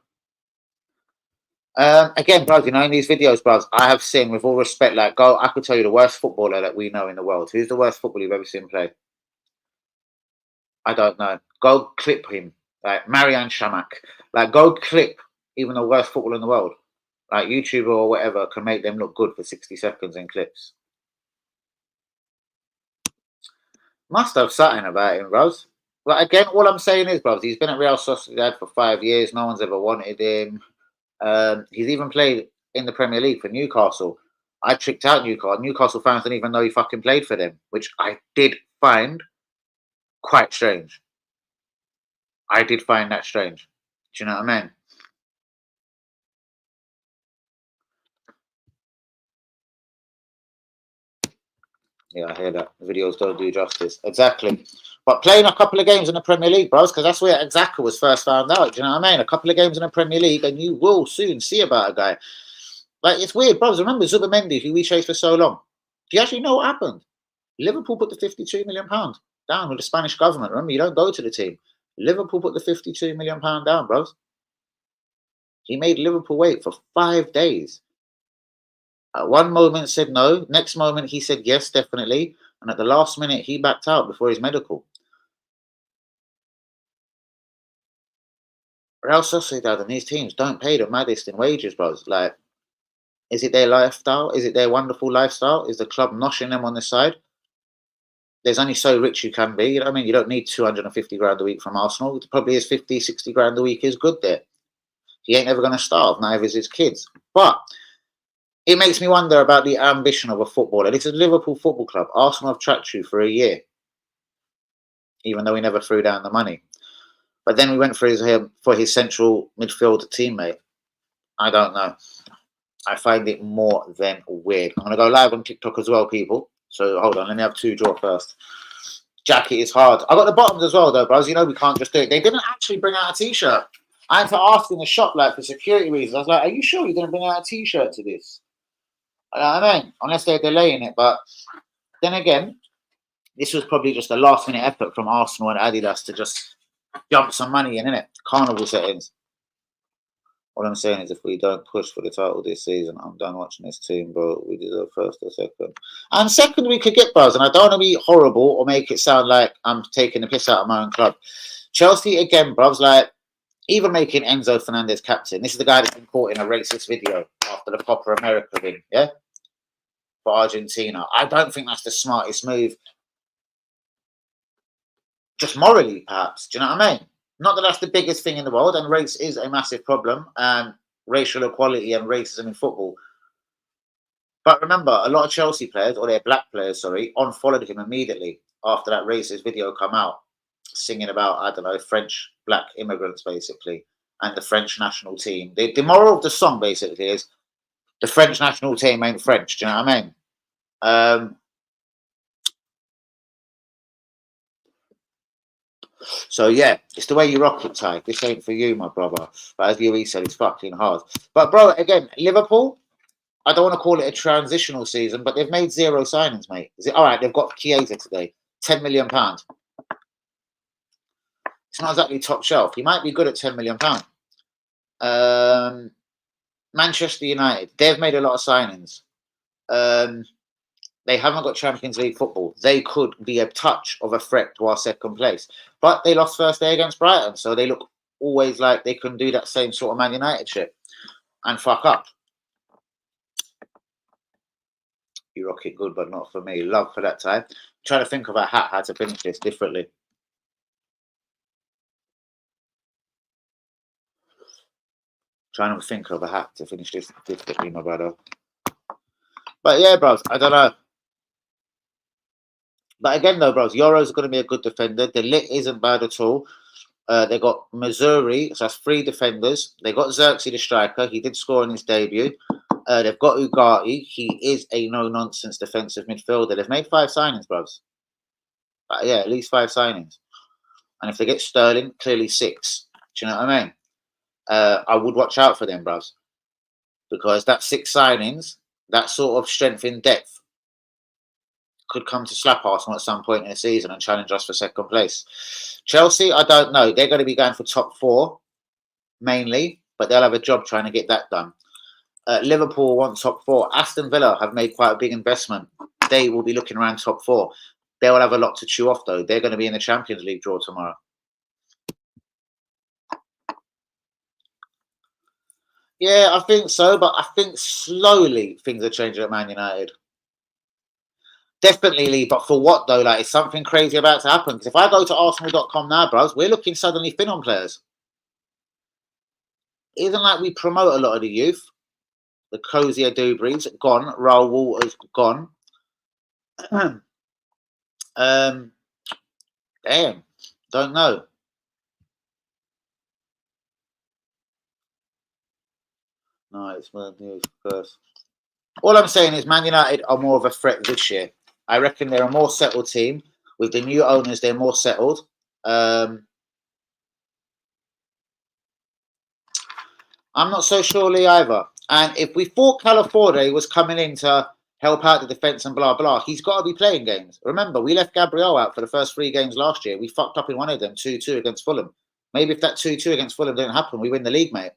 Again, bros, you know, in these videos, bros, I have seen, with all respect, like, I could tell you the worst footballer that we know in the world. Who's the worst footballer you've ever seen play? I don't know. Go clip him. Like, Marianne Shamak. Like, go clip even the worst footballer in the world. Like, YouTuber or whatever can make them look good for 60 seconds in clips. Must have something about him, bros. But again, all I'm saying is, bros, he's been at Real Sociedad for 5 years. No one's ever wanted him. He's even played in the Premier League for Newcastle. I tricked out Newcastle. Newcastle fans didn't even know he fucking played for them, which I did find quite strange. I did find that strange. Do you know what I mean? Yeah, I hear that. The videos don't do justice. Exactly. But playing a couple of games in the Premier League, bros, because that's where Xhaka was first found out. Do you know what I mean? A couple of games in the Premier League, and you will soon see about a guy. Like, it's weird, bros. Remember Zubimendi, who we chased for so long? Do you actually know what happened? Liverpool put the £52 million down with the Spanish government. Remember, you don't go to the team. Liverpool put the £52 million down, bros. He made Liverpool wait for 5 days. At one moment said no. Next moment he said yes, definitely. And at the last minute, he backed out before his medical. Real Sociedad and these teams don't pay the maddest in wages, bros. Like, is it their lifestyle? Is it their wonderful lifestyle? Is the club noshing them on the side? There's only so rich you can be. You know what I mean? You don't need 250 grand a week from Arsenal. It probably is 50, 60 grand a week is good there. He ain't ever going to starve, neither is his kids. But it makes me wonder about the ambition of a footballer. This is Liverpool Football Club. Arsenal have tracked you for a year, even though we never threw down the money. But then we went for his central midfield teammate. I don't know. I find it more than weird. I'm going to go live on TikTok as well, people. So hold on, let me have 2 draw first. Jacket is hard. I got the bottoms as well, though, bros. You know we can't just do it. They didn't actually bring out a t-shirt. I had to ask in the shop, like, for security reasons. I was like, are you sure you're going to bring out a t-shirt to this? I mean, unless they're delaying it. But then again, this was probably just a last-minute effort from Arsenal and Adidas to just jump some money in, innit? Carnival settings. What I'm saying is, if we don't push for the title this season, I'm done watching this team, bro. We deserve first or second. And second, we could get buzz. And I don't want to be horrible or make it sound like I'm taking the piss out of my own club. Chelsea, again, bros, like, even making Enzo Fernandez captain. This is the guy that's been caught in a racist video after the Copa America thing, yeah? For Argentina. I don't think that's the smartest move. Just morally, perhaps. Do you know what I mean? Not that that's the biggest thing in the world, and race is a massive problem, and racial equality and racism in football. But remember, a lot of Chelsea players, or their black players, sorry, unfollowed him immediately after that racist video come out, singing about, I don't know, French black immigrants, basically, and the French national team. The moral of the song, basically, is the French national team ain't French. Do you know what I mean? So yeah, it's the way you rock it, Ty. This ain't for you, my brother. But as Louis said, it's fucking hard. But bro, again, Liverpool, I don't want to call it a transitional season, but they've made 0 signings, mate. Is it all right? They've got Chiesa today, £10 million. It's not exactly top shelf. He might be good at £10 million. Manchester United, they've made a lot of signings. They haven't got Champions League football. They could be a touch of a threat to our second place. But they lost first day against Brighton, so they look always like they can do that same sort of Man United shit and fuck up. You rock it good, but not for me. Love for that time. Trying to think of a hat, how to finish this differently. Trying to think of a hat to finish this differently, my brother. But yeah, bros, I don't know. But again, though, bros, Euro's going to be a good defender. The Lit isn't bad at all. They got Missouri, so that's 3 defenders. They got Xerxes, the striker. He did score in his debut. They've got Ugarte. He is a no-nonsense defensive midfielder. They've made 5 signings, bros. But yeah, at least 5 signings. And if they get Sterling, clearly 6. Do you know what I mean? I would watch out for them, bros. Because that 6 signings, that sort of strength in depth, could come to slap Arsenal at some point in the season and challenge us for second place. Chelsea, I don't know. They're going to be going for top 4, mainly, but they'll have a job trying to get that done. Liverpool want top 4. Aston Villa have made quite a big investment. They will be looking around top 4. They will have a lot to chew off, though. They're going to be in the Champions League draw tomorrow. Yeah, I think so, but I think slowly things are changing at Man United. Definitely, Lee, but for what, though? Like, is something crazy about to happen? Because if I go to Arsenal.com now, bros, we're looking suddenly thin on players. It isn't like we promote a lot of the youth. The Cozier Dubreys, gone. Raul Walters, gone. Damn, don't know. No, it's Man United first. All I'm saying is Man United are more of a threat this year. I reckon they're a more settled team. With the new owners, they're more settled. I'm not so sure, Lee, either. And if we thought Calafiore was coming in to help out the defence and blah, blah, he's got to be playing games. Remember, we left Gabriel out for the first 3 games last year. We fucked up in one of them, 2-2 against Fulham. Maybe if that 2-2 against Fulham didn't happen, we win the league, mate.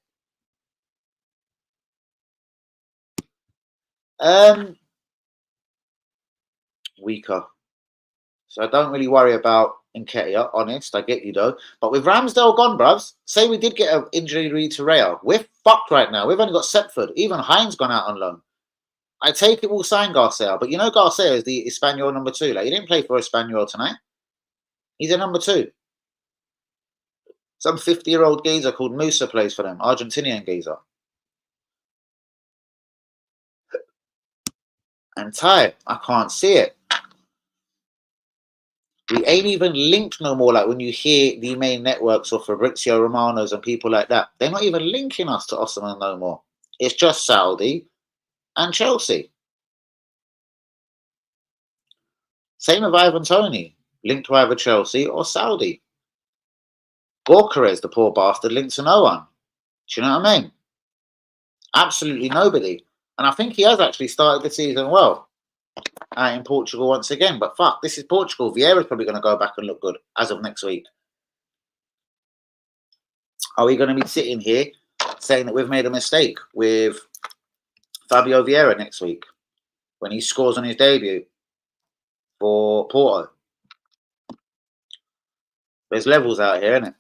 Weaker. So I don't really worry about Nketiah, honest. I get you, though. But with Ramsdale gone, bruvs, say we did get an injury to Real. We're fucked right now. We've only got Setford. Even Hines gone out on loan. I take it we'll sign Garcia. But you know Garcia is the Espanyol number 2. Like, he didn't play for Espanyol tonight. He's a number 2. Some 50-year-old geezer called Musa plays for them. Argentinian geezer. And Ty, I can't see it. We ain't even linked no more. Like when you hear the main networks or Fabrizio Romano's and people like that, they're not even linking us to Osimhen no more. It's just Saudi and Chelsea. Same with Ivan Toney, linked to either Chelsea or Saudi. Gorkarez, the poor bastard, linked to no one. Do you know what I mean? Absolutely nobody. And I think he has actually started the season well in Portugal once again. But fuck, this is Portugal. Vieira's probably going to go back and look good as of next week. Are we going to be sitting here saying that we've made a mistake with Fabio Vieira next week when he scores on his debut for Porto? There's levels out here, isn't it?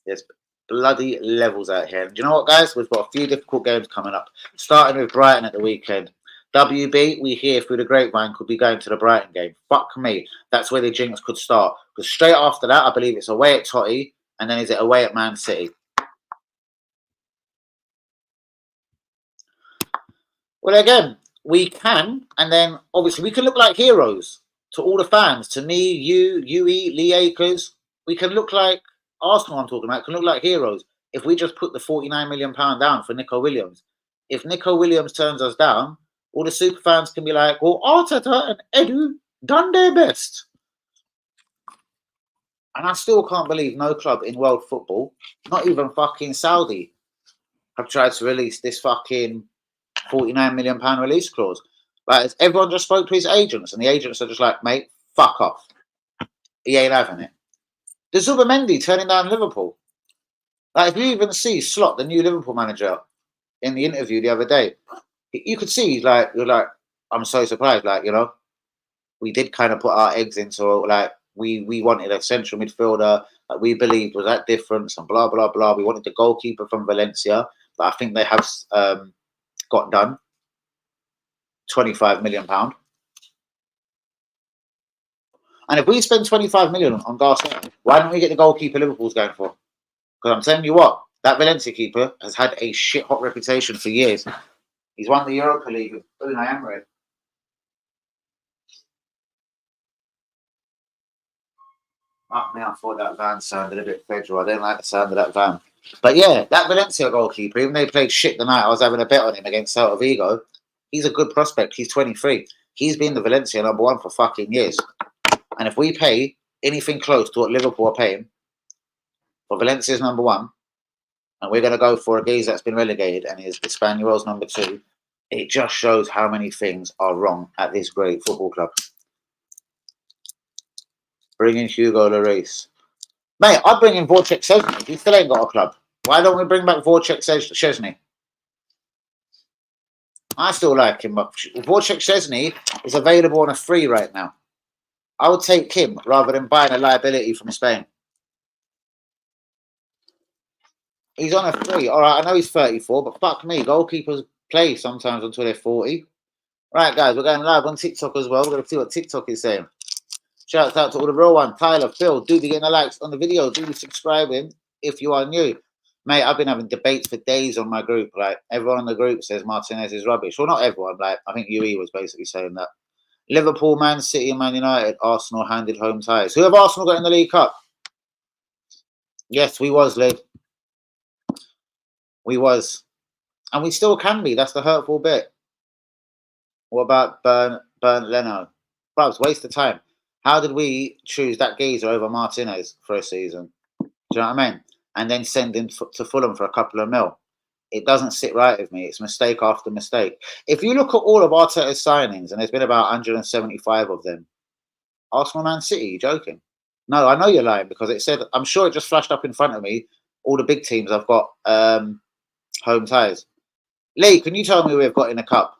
There's bloody levels out here. And do you know what, guys? We've got a few difficult games coming up. Starting with Brighton at the weekend. WB, we hear through the grapevine, could be going to the Brighton game. Fuck me. That's where the jinx could start. Because straight after that, I believe it's away at Totti, and then is it away at Man City? Well, again, we can, and then obviously we can look like heroes to all the fans, to me, you, Yui, Lee Akers. We can look like Arsenal, I'm talking about, can look like heroes if we just put the £49 million down for Nico Williams. If Nico Williams turns us down, all the super fans can be like, well, Arteta and Edu done their best. And I still can't believe no club in world football, not even fucking Saudi, have tried to release this fucking £49 million release clause. Like, everyone just spoke to his agents, and the agents are just like, mate, fuck off. He ain't having it. The Zubimendi turning down Liverpool. Like, if you even see Slot, the new Liverpool manager, in the interview the other day, you could see, like, you're like, I'm so surprised. Like, you know, we did kind of put our eggs into, like, we wanted a central midfielder that we believed was that difference and blah, blah, blah. We wanted the goalkeeper from Valencia, but I think they have got done. £25 million. And if we spend 25 million on Garcia, why don't we get the goalkeeper Liverpool's going for? Because I'm telling you what, that Valencia keeper has had a shit hot reputation for years. He's won the Europa League with Unai Emery. Fuck me, I thought that van sounded a bit federal. I didn't like the sound of that van. But yeah, that Valencia goalkeeper, even though he played shit the night I was having a bet on him against Celta Vigo, he's a good prospect. He's 23. He's been the Valencia number 1 for fucking years. And if we pay anything close to what Liverpool are paying for Valencia's number 1, and we're going to go for a geezer that's been relegated and is Espanyol's number 2, it just shows how many things are wrong at this great football club. Bring in Hugo Lloris. Mate, I'd bring in Wojciech Szczesny. He still ain't got a club. Why don't we bring back Wojciech Szczesny? I still like him, but Wojciech Szczesny is available on a free right now. I would take him rather than buying a liability from Spain. He's on a free. All right, I know he's 34, but fuck me. Goalkeepers play sometimes until they're 40. Right, guys, we're going live on TikTok as well. We're going to see what TikTok is saying. Shouts out to all the real ones. Tyler, Phil, do the getting the likes on the video. Do the subscribing if you are new. Mate, I've been having debates for days on my group. Like, everyone on the group says Martinez is rubbish. Well, not everyone. Like, I think UE was basically saying that. Liverpool, Man City, and Man United. Arsenal handed home ties. Who have Arsenal got in the League Cup? Yes, we was, Lid. We was. And we still can be. That's the hurtful bit. What about Bernd Leno? Bruvs, waste of time. How did we choose that geezer over Martinez for a season? Do you know what I mean? And then send him to Fulham for a couple of mil. It doesn't sit right with me. It's mistake after mistake. If you look at all of Arteta's signings, and there's been about 175 of them, Arsenal, Man City, you joking? No, I know you're lying because it said, I'm sure it just flashed up in front of me, all the big teams I've got home ties. Lee, can you tell me who we've got in the cup?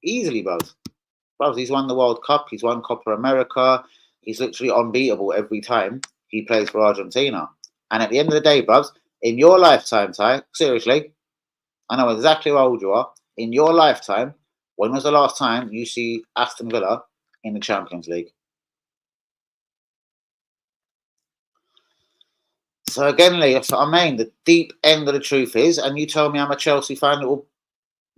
Easily, bros. Bros, he's won the World Cup. He's won Copa America. He's literally unbeatable every time he plays for Argentina. And at the end of the day, bros, in your lifetime, Ty, seriously, I know exactly how old you are. In your lifetime, when was the last time you see Aston Villa in the Champions League? So again, Lee, that's what I mean. The deep end of the truth is, and you tell me I'm a Chelsea fan that will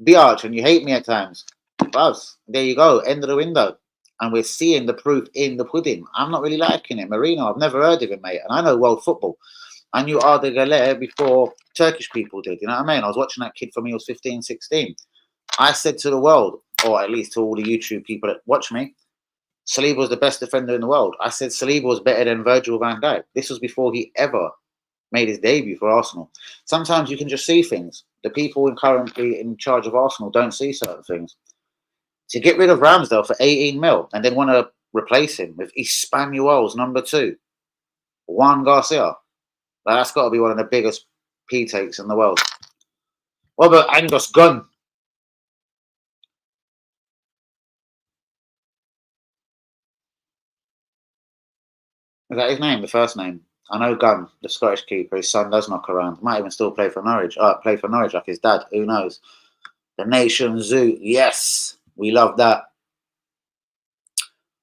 be arch and you hate me at times. Buzz, there you go, end of the window. And we're seeing the proof in the pudding. I'm not really liking it. Marino, I've never heard of him, mate. And I know world football. I knew Arda Güler before Turkish people did. You know what I mean? I was watching that kid from he was 15, 16. I said to the world, or at least to all the YouTube people that watch me, Saliba was the best defender in the world. I said Saliba was better than Virgil van Dijk. This was before he ever made his debut for Arsenal. Sometimes you can just see things. The people currently in charge of Arsenal don't see certain things. To get rid of Ramsdale for 18 mil and then want to replace him with Espanyol's number 2, Juan Garcia. That's got to be one of the biggest P takes in the world. What about Angus Gunn? Is that his name, the first name? I know Gunn, the Scottish keeper. His son does knock around. Might even still play for Norwich. Play for Norwich like his dad. Who knows? The Nation Zoo. Yes, we love that.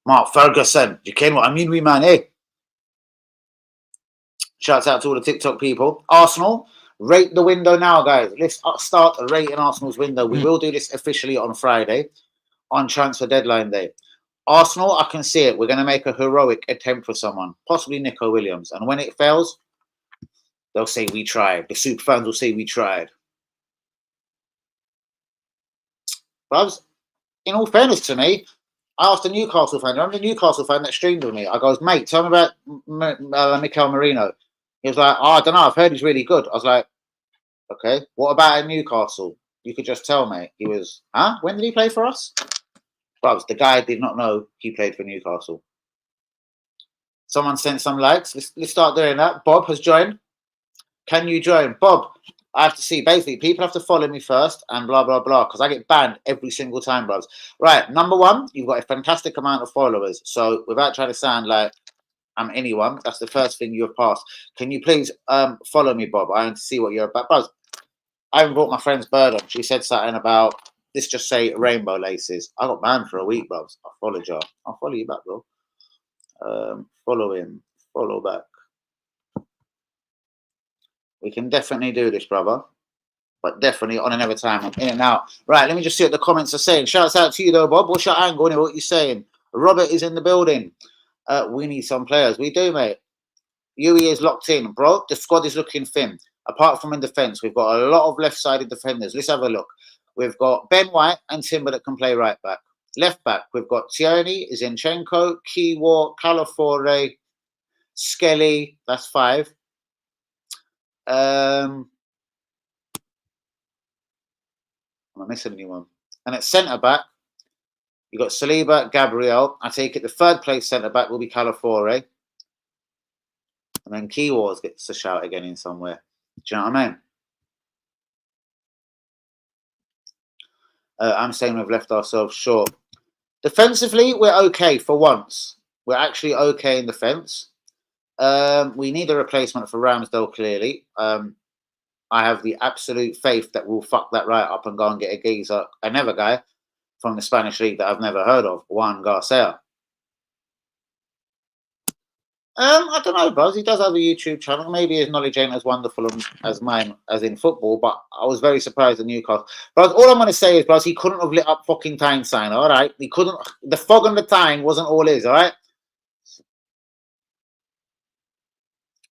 Mark Ferguson. You ken what I mean, we man, eh? Shouts out to all the TikTok people. Arsenal, rate the window now, guys. Let's start rating Arsenal's window. We will do this officially on Friday, on transfer deadline day. Arsenal, I can see it. We're going to make a heroic attempt for someone, possibly Nico Williams. And when it fails, they'll say we tried. The super fans will say we tried. But in all fairness to me, I asked a Newcastle fan. Remember the Newcastle fan that streamed with me? I goes, mate, tell me about Mikel Merino. He was like, I don't know. I've heard he's really good. I was like, okay. What about at Newcastle? You could just tell, mate. He was, huh? When did he play for us? But the guy did not know he played for Newcastle. Someone sent some likes. Let's start doing that. Bob has joined. Can you join? Bob, I have to see. Basically, people have to follow me first and blah, blah, blah, because I get banned every single time, bros. Right, number one, you've got a fantastic amount of followers. So without trying to sound like I'm anyone, that's the first thing you have passed. Can you please follow me, Bob? I want to see what you're about. Bros, I even brought my friend's bird on. She said something about, let's just say rainbow laces. I got banned for a week, bros. I followed you. I'll follow you back, bro. Follow him. Follow back. We can definitely do this, brother. But definitely on another time. I'm in and out. Right, let me just see what the comments are saying. Shouts out to you, though, Bob. What's your angle? What are you saying? Robert is in the building. We need some players. We do, mate. Yui is locked in, bro. The squad is looking thin. Apart from in defence, we've got a lot of left-sided defenders. Let's have a look. We've got Ben White and Timber that can play right back. Left back, we've got Tierney, Zinchenko, Kiwor, Calafore, Skelly. That's 5. Am I missing anyone? And at centre back, you've got Saliba, Gabriel. I take it the third place centre back will be Calafore. And then Kiwor gets a shout again in somewhere. Do you know what I mean? I'm saying we've left ourselves short. Defensively, we're okay for once. We're actually okay in defence. We need a replacement for Ramsdale, clearly. I have the absolute faith that we'll fuck that right up and go and get a geezer, another guy from the Spanish league that I've never heard of, Juan Garcia. I don't know, Buzz. He does have a YouTube channel. Maybe his knowledge ain't as wonderful as mine, as in football, but I was very surprised at Newcastle. Buzz, all I'm going to say is, Buzz, he couldn't have lit up fucking Tyneside, all right? He couldn't. The fog on the Tyne wasn't all his, all right?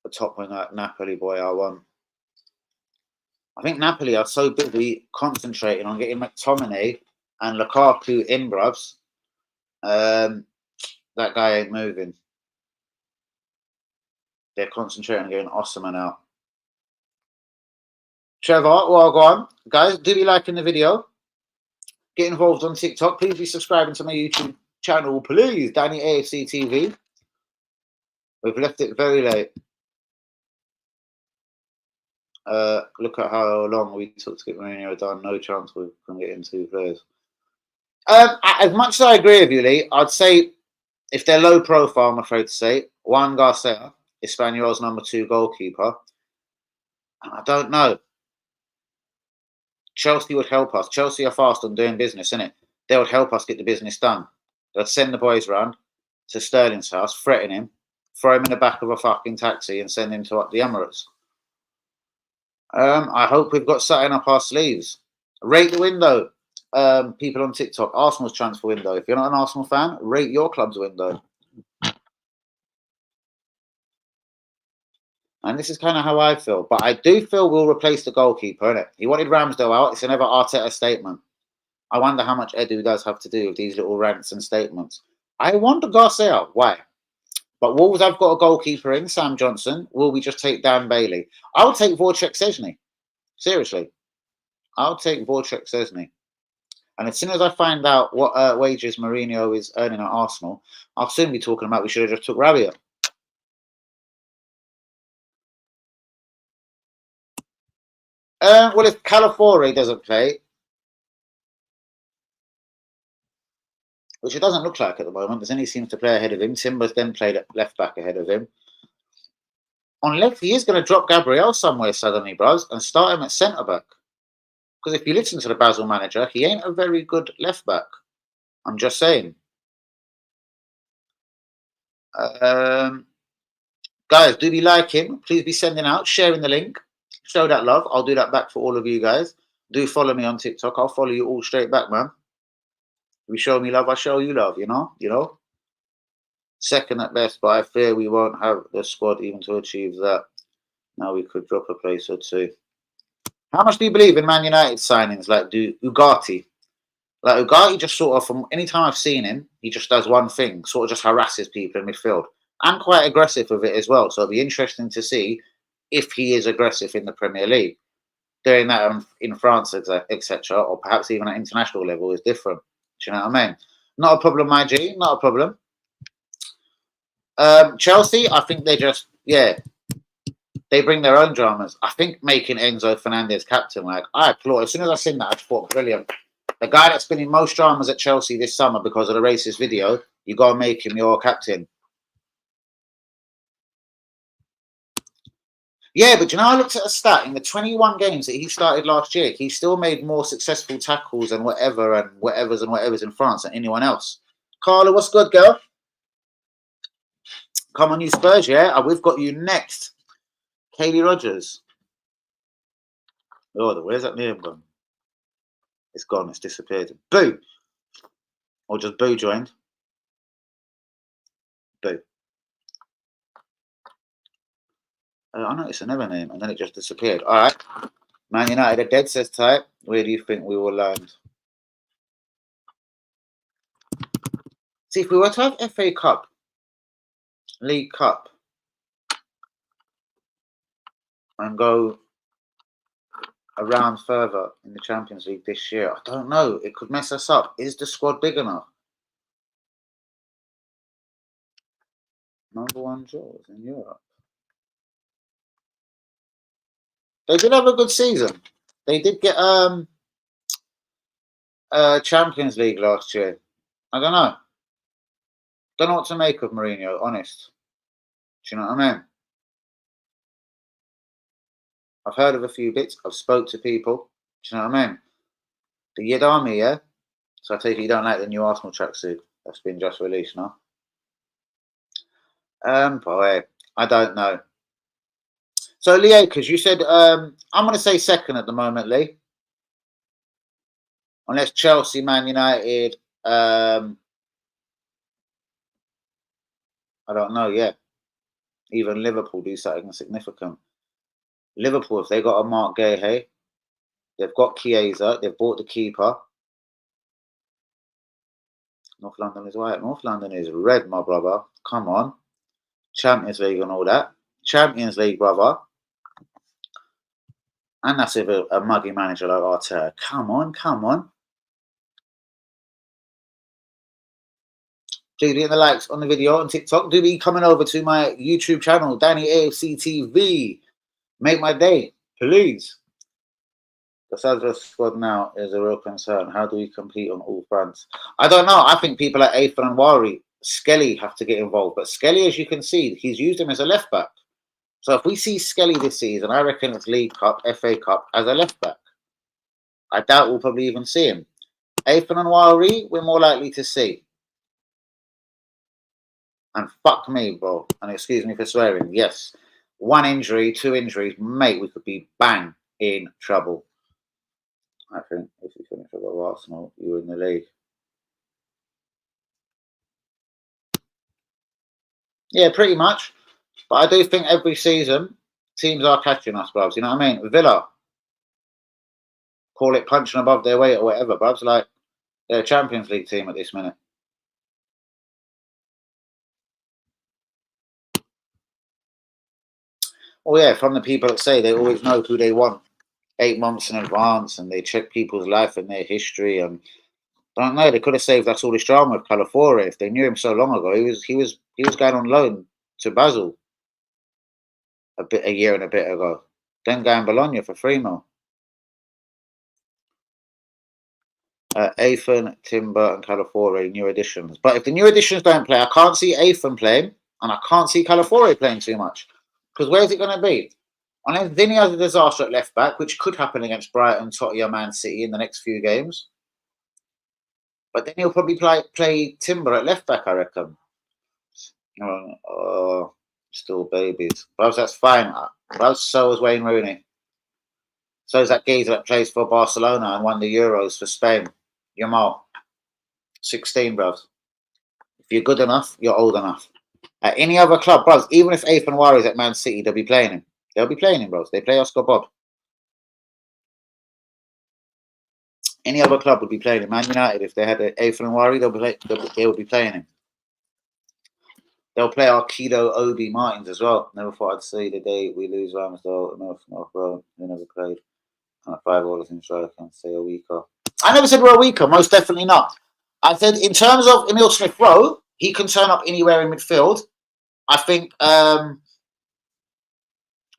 The top one, that Napoli boy, I want. I think Napoli are so busy concentrating on getting McTominay and Lukaku in, bruvs. That guy ain't moving. They're concentrating on getting Osman out. Trevor, well, go on. Guys, do be liking the video. Get involved on TikTok. Please be subscribing to my YouTube channel, please. Danny AFC TV. We've left it very late. Look at how long we took to get Mourinho done. No chance we can get in 2 players. As much as I agree with you, Lee, I'd say if they're low profile, I'm afraid to say, Juan Garcia, Espanyol's #2 goalkeeper. And I don't know. Chelsea would help us. Chelsea are fast on doing business, innit? They would help us get the business done. They'd send the boys round to Sterling's house, threaten him, throw him in the back of a fucking taxi and send him to the Emirates. I hope we've got something up our sleeves. Rate the window. People on TikTok, Arsenal's transfer window. If you're not an Arsenal fan, rate your club's window. And this is kind of how I feel. But I do feel we'll replace the goalkeeper, innit? He wanted Ramsdale out. It's another Arteta statement. I wonder how much Edu does have to do with these little rants and statements. I want Garcia. Why? But Wolves have got a goalkeeper in, Sam Johnson. Will we just take Dan Bailey? I'll take Wojciech Szczesny. Seriously. I'll take Wojciech Szczesny. And as soon as I find out what wages Mourinho is earning at Arsenal, I'll soon be talking about we should have just took Rabiot. Well, if Calafiore doesn't play, which it doesn't look like at the moment, because then he seems to play ahead of him. Timber's then played at left back ahead of him. Unless he is going to drop Gabriel somewhere suddenly, bros, and start him at centre back. Because if you listen to the Basel manager, he ain't a very good left back. I'm just saying. Guys, do be like him. Please be sending out, sharing the link. Show that love. I'll do that back for all of you guys. Do follow me on TikTok. I'll follow you all straight back, man. If you show me love, I show you love, you know? Second at best, but I fear we won't have the squad even to achieve that. Now we could drop a place or two. How much do you believe in Man United signings like Ugarte? Like Ugarte just sort of, from any time I've seen him, he just does one thing, sort of just harasses people in midfield. And quite aggressive with it as well. So it'll be interesting to see if he is aggressive in the Premier League. Doing that in France, etc., or perhaps even at international level is different. Do you know what I mean? Not a problem, my G. Not a problem. Chelsea, I think they just, they bring their own dramas. I think making Enzo Fernandez captain, like, I applaud. As soon as I seen that, I just thought, brilliant. The guy that's been in most dramas at Chelsea this summer because of the racist video, you got to make him your captain. Yeah, but you know, I looked at a stat in the 21 games that he started last year, he still made more successful tackles and whatever's in France than anyone else. Carla, what's good, girl? Come on, you Spurs, yeah? We've got you next. Kaylee Rogers. Oh, where's that name gone? It's gone, it's disappeared. Boo! Or just Boo joined. Boo. I noticed another name, and then it just disappeared. All right. Man United are dead, says Type. Where do you think we will land? See, if we were to have FA Cup, League Cup, and go around further in the Champions League this year, I don't know. It could mess us up. Is the squad big enough? #1 draws in Europe. They did have a good season. They did get Champions League last year. I don't know. Don't know what to make of Mourinho, honest. Do you know what I mean? I've heard of a few bits. I've spoke to people. Do you know what I mean? The Yid Army, yeah? So I take it you don't like the new Arsenal tracksuit that's been just released, no? Boy, I don't know. So, Lee Akers, you said, I'm going to say second at the moment, Lee. Unless Chelsea, Man United, I don't know yet. Even Liverpool do something significant. Liverpool, if they got a Mark Guehi, they've got Chiesa, they've bought the keeper. North London is white. North London is red, my brother. Come on. Champions League and all that. Champions League, brother. And that's if a muggy manager like Arteta. Come on, come on. Please hit the likes on the video on TikTok. Do be coming over to my YouTube channel, Danny AFC TV. Make my day, please. The Sadler squad now is a real concern. How do we compete on all fronts? I don't know. I think people like Athan and Wari, Skelly have to get involved. But Skelly, as you can see, he's used him as a left back. So if we see Skelly this season, I reckon it's League Cup, FA Cup as a left back. I doubt we'll probably even see him. Athan and Wari, we're more likely to see. And fuck me, bro. And excuse me for swearing. Yes. 1 injury, 2 injuries, mate, we could be bang in trouble. I think if you finish above Arsenal, you're in the league. Yeah, pretty much. But I do think every season, teams are catching us, bruvs. You know what I mean? Villa, call it punching above their weight or whatever, bruvs. Like, they're a Champions League team at this minute. Oh, yeah, from the people that say they always know who they want 8 months in advance and they check people's life and their history. And I don't know, they could have saved us all this drama with Calafiore if they knew him so long ago. He was going on loan to Basel a year and a bit ago. Then going Bologna for 3 mil. Athan, Timber, and Calafiore, new additions. But if the new additions don't play, I can't see Athan playing, and I can't see Calafiore playing too much. Because where's it going to be? Unless Vinny has a disaster at left back, which could happen against Brighton, Tottenham, Man City in the next few games. But then he'll probably play Timber at left back, I reckon. Oh, still babies. But that's fine. But so is Wayne Rooney. So is that geezer that plays for Barcelona and won the Euros for Spain. Yamal. 16, bruv. If you're good enough, you're old enough. At any other club, bruv, even if Athan Wari is at Man City, they'll be playing him. They'll be playing him, bros. They play Oscar Bob. Any other club would be playing him. Man United, if they had Athan Wari, they would be playing him. They'll play Arquido, Obi, Martins as well. Never thought I'd see the day we lose Ramsdale, North Row, who never played. 5 orders in strike and say a weaker. I never said we're a weaker, most definitely not. I said in terms of Emile Smith-Rowe, he can turn up anywhere in midfield. I think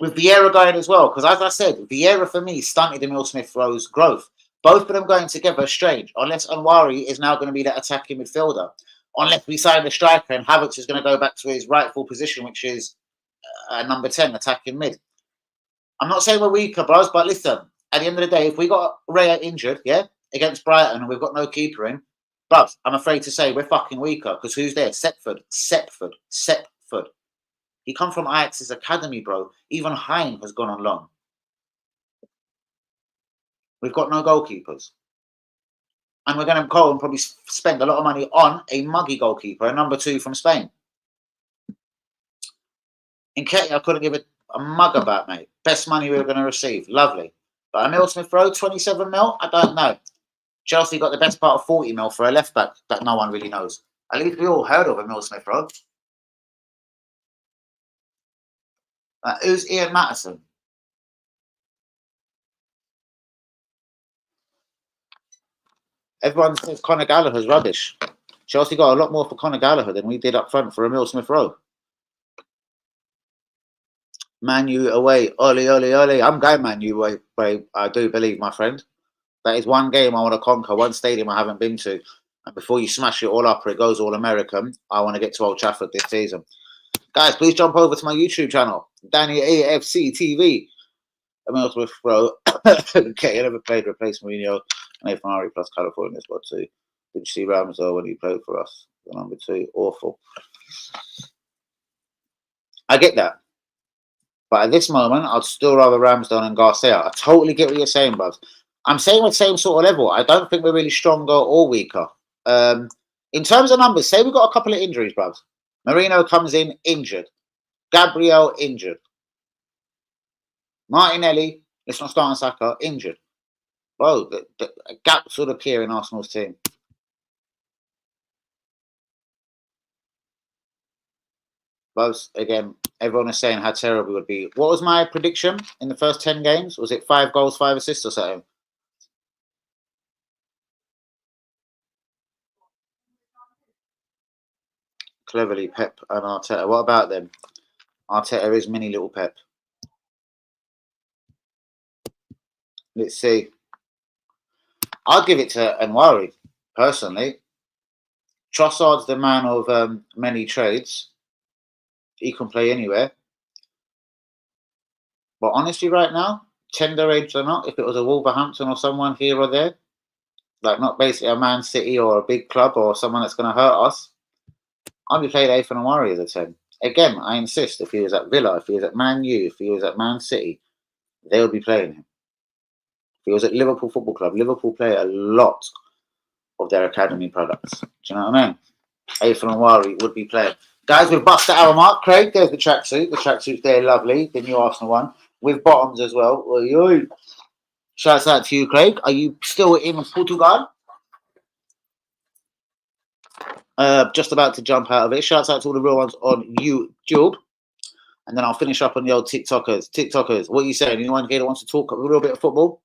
with Vieira going as well, because as I said, Vieira for me stunted Emile Smith-Rowe's growth. Both of them going together is strange, unless Anwari is now going to be that attacking midfielder. Unless we sign the striker and Havertz is going to go back to his rightful position, which is number 10, attacking mid. I'm not saying we're weaker, bros, but listen, at the end of the day, if we got Raya injured, yeah, against Brighton and we've got no keeper in, bros, I'm afraid to say we're fucking weaker because who's there? Setford. He come from Ajax's academy, bro. Even Hein has gone on loan. We've got no goalkeepers. And we're going to go and probably spend a lot of money on a muggy goalkeeper, a number 2 from Spain. In Nketiah, I couldn't give a mug about, mate. Best money we were going to receive. Lovely. But Emile Smith-Rowe, 27 mil? I don't know. Chelsea got the best part of 40 mil for a left back that no one really knows. At least we all heard of Emile Smith-Rowe. Who's Ian Mattison? Everyone says Conor Gallagher's rubbish. Chelsea got a lot more for Conor Gallagher than we did up front for Emile Smith-Rowe. Man U away. Ole, ole, ole. I'm going Man U away. I do believe, my friend. That is one game I want to conquer, one stadium I haven't been to. And before you smash it all up or it goes all American, I want to get to Old Trafford this season. Guys, please jump over to my YouTube channel, Danny AFC TV. Emile Smith-Rowe. Okay, I never played, replaced Mourinho. Nathan Ari plus California squad too. Did you see Ramsdale when he played for us? The number 2, awful. I get that. But at this moment, I'd still rather Ramsdale and Garcia. I totally get what you're saying, bruv. I'm saying we're the same sort of level. I don't think we're really stronger or weaker. In terms of numbers, say we've got a couple of injuries, bruv. Marino comes in injured. Gabriel injured. Martinelli, let's not start on Saka, injured. Bro, the gaps would appear in Arsenal's team. But again, everyone is saying how terrible it would be. What was my prediction in the first 10 games? Was it 5 goals, 5 assists or something? Cleverly, Pep and Arteta. What about them? Arteta is mini little Pep. Let's see. I'll give it to Anwari, personally. Trossard's the man of many trades. He can play anywhere. But honestly, right now, tender age or not, if it was a Wolverhampton or someone here or there, like not basically a Man City or a big club or someone that's going to hurt us, I'd be playing Ethan Anwari as a 10. Again, I insist, if he was at Villa, if he was at Man U, if he was at Man City, they would be playing him. If he was at Liverpool Football Club, Liverpool play a lot of their academy products. Do you know what I mean? Ethan Anwari would be playing. Guys, we've bust the hour mark. Craig, there's the tracksuit. The tracksuit's there, lovely. The new Arsenal one. With bottoms as well. Shouts out to you, Craig. Are you still in Portugal? Just about to jump out of it. Shouts out to all the real ones on YouTube. And then I'll finish up on the old TikTokers. TikTokers, what are you saying? Anyone here that wants to talk a little bit of football?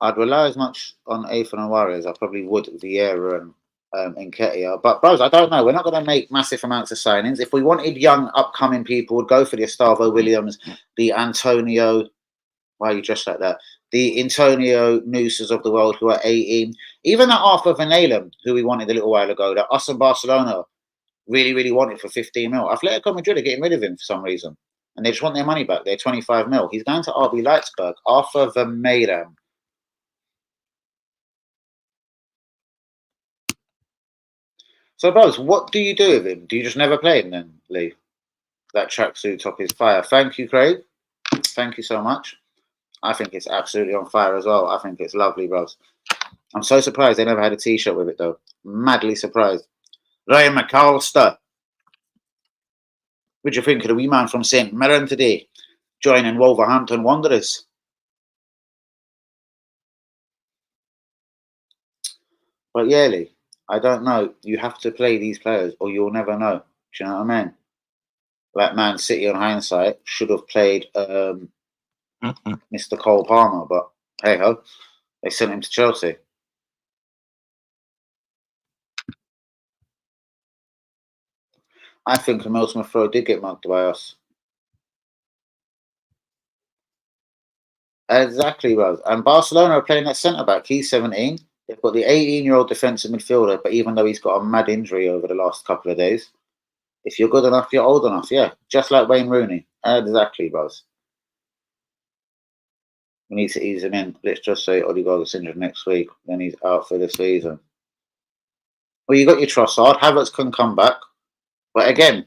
I'd rely as much on Ethan Anwari as I probably would Vieira and Nketiah. But, bros, I don't know. We're not going to make massive amounts of signings. If we wanted young, upcoming people, we'd go for the Gustavo Williams, the Antonio... Why are you dressed like that? The Antonio Nooses of the world who are 18. Even that Arthur Van Halen, who we wanted a little while ago, that us and Barcelona really, really wanted for 15 mil. Atletico Madrid are getting rid of him for some reason. And they just want their money back. They're 25 mil. He's going to RB Leipzig. Arthur Van Halen. So, bros, what do you do with him? Do you just never play him then, Lee? That tracksuit top is fire. Thank you, Craig. Thank you so much. I think it's absolutely on fire as well. I think it's lovely, bros. I'm so surprised they never had a T-shirt with it, though. Madly surprised. Ryan McAllister. What do you think of the wee man from St Mirren today, joining Wolverhampton Wanderers? But yeah, Lee, I don't know. You have to play these players or you'll never know. Do you know what I mean? Like Man City, on hindsight, should have played Mr. Cole Palmer, but hey ho, they sent him to Chelsea. I think Emil Smith-Rowe did get mugged by us. Exactly, Rose. And Barcelona are playing that centre-back. He's 17. They've got the 18-year-old defensive midfielder, but even though he's got a mad injury over the last couple of days, if you're good enough, you're old enough. Yeah, just like Wayne Rooney. Exactly, Rose. We need to ease him in. Let's just say Odegaard gets injured next week. Then he's out for the season. Well, you got your Trossard. Havertz can come back. But again,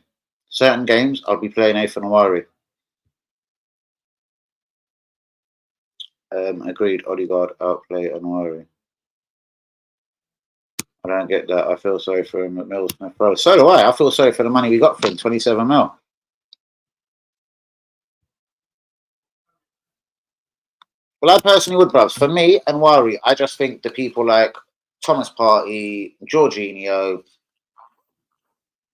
certain games, I'll be playing Ethan Anwari. Agreed, Odegaard outplay Anwari. I don't get that. I feel sorry for him at Middlesbrough. So do I. I feel sorry for the money we got for him, 27 mil. Well, I personally would, bruv. For me, Anwari, I just think the people like Thomas Partey, Jorginho,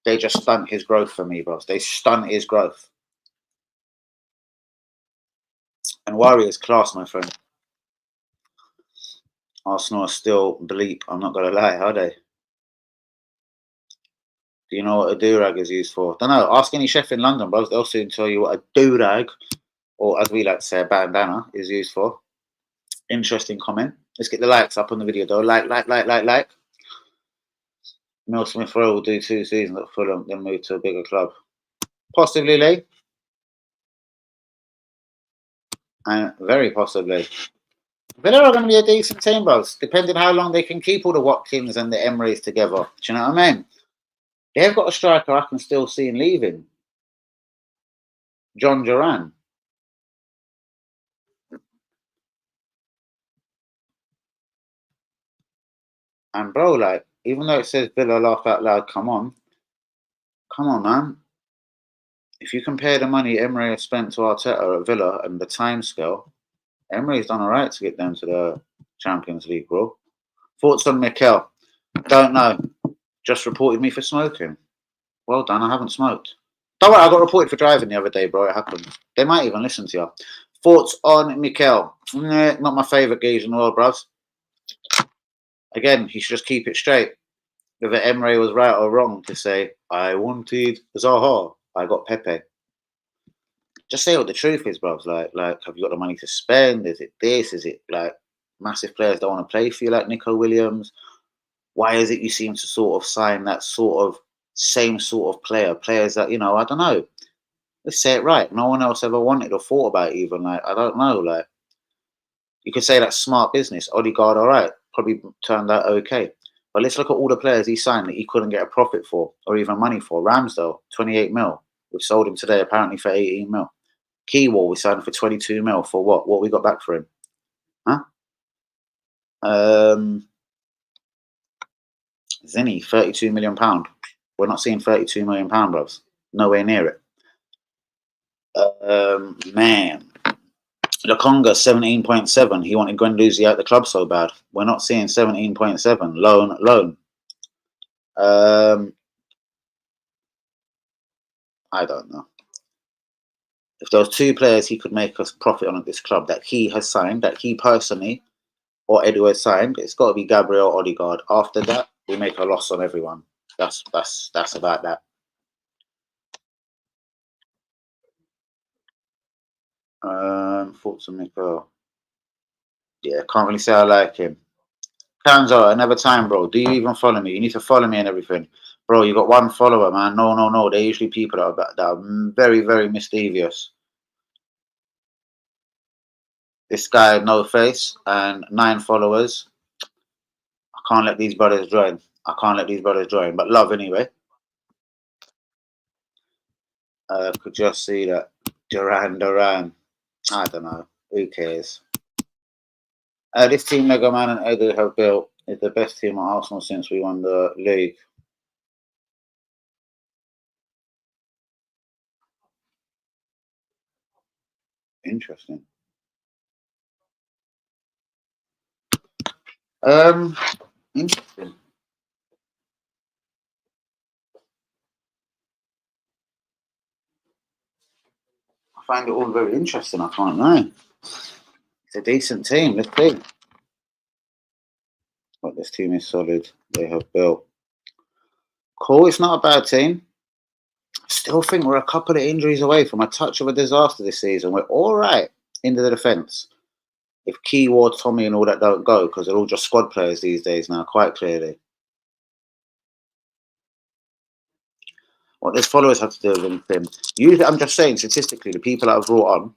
they just stunt his growth for me, bros. They stunt his growth. Anwari is class, my friend. Arsenal are still bleep. I'm not going to lie, are they? Do you know what a do-rag is used for? Don't know. Ask any chef in London, bros. They'll soon tell you what a do-rag, or as we like to say, a bandana, is used for. Interesting comment. Let's get the likes up on the video, though. Like. Emil Smith-Rowe will do 2 seasons at Fulham, then move to a bigger club. Possibly, Lee. And very possibly. Villa are going to be a decent team, bros, depending how long they can keep all the Watkins and the Emerys together. Do you know what I mean? They've got a striker I can still see him leaving. John Duran. And bro, like, even though it says Villa laugh out loud, come on, man. If you compare the money Emery has spent to Arteta at Villa and the time scale, Emery's done all right to get them to the Champions League, bro. Thoughts on Mikel? Don't know. Just reported me for smoking. Well done, I haven't smoked. Don't worry, I got reported for driving the other day, bro. It happened. They might even listen to you. Thoughts on Mikel? Not my favourite geezer in the world, bros. Again, he should just keep it straight. Whether Emre was right or wrong to say, I wanted Zaha, I got Pepe. Just say what the truth is, bros. Like, have you got the money to spend? Is it this? Is it like massive players don't want to play for you, like Nico Williams? Why is it you seem to sort of sign that sort of same sort of players that, you know, I don't know. Let's say it right. No one else ever wanted or thought about it even. Like, I don't know. Like, you could say that's smart business. Odegaard, all right, probably turned out okay. But let's look at all the players he signed that he couldn't get a profit for or even money for. Ramsdale, 28 mil. We've sold him today apparently for 18 mil. Keywall, we signed for 22 mil. For what? What we got back for him? Huh? Zinni, 32 million pound. We're not seeing 32 million pound, bros. Nowhere near it. Man. Lokonga, 17.7. He wanted Guendouzi out the club so bad. We're not seeing 17.7. Loan. I don't know. If there was two players he could make us profit on at this club that he has signed, that he personally or Edu has signed, it's got to be Gabriel Odegaard. After that, we make a loss on everyone. That's about that. Thoughts on Mikel? Yeah, can't really say I like him. Kanzo, another time, bro. Do you even follow me? You need to follow me and everything. Bro, you got one follower, man. No. They're usually people that are very, very mischievous. This guy, no face, and 9 followers. I can't let these brothers join. But love anyway. Could just see that. Duran. I don't know. Who cares? This team Mega Man and Edu have built is the best team at Arsenal since we won the league. Interesting. Interesting. I find it all very interesting. I can't lie. It's a decent team. Let's see. But this team is solid. They have built. Cool. It's not a bad team. Still think we're a couple of injuries away from a touch of a disaster this season. We're all right into the defence. If Key, Ward, Tommy and all that don't go, because they're all just squad players these days now, quite clearly. What does followers have to do with anything? Usually, I'm just saying, statistically, the people that I've brought on,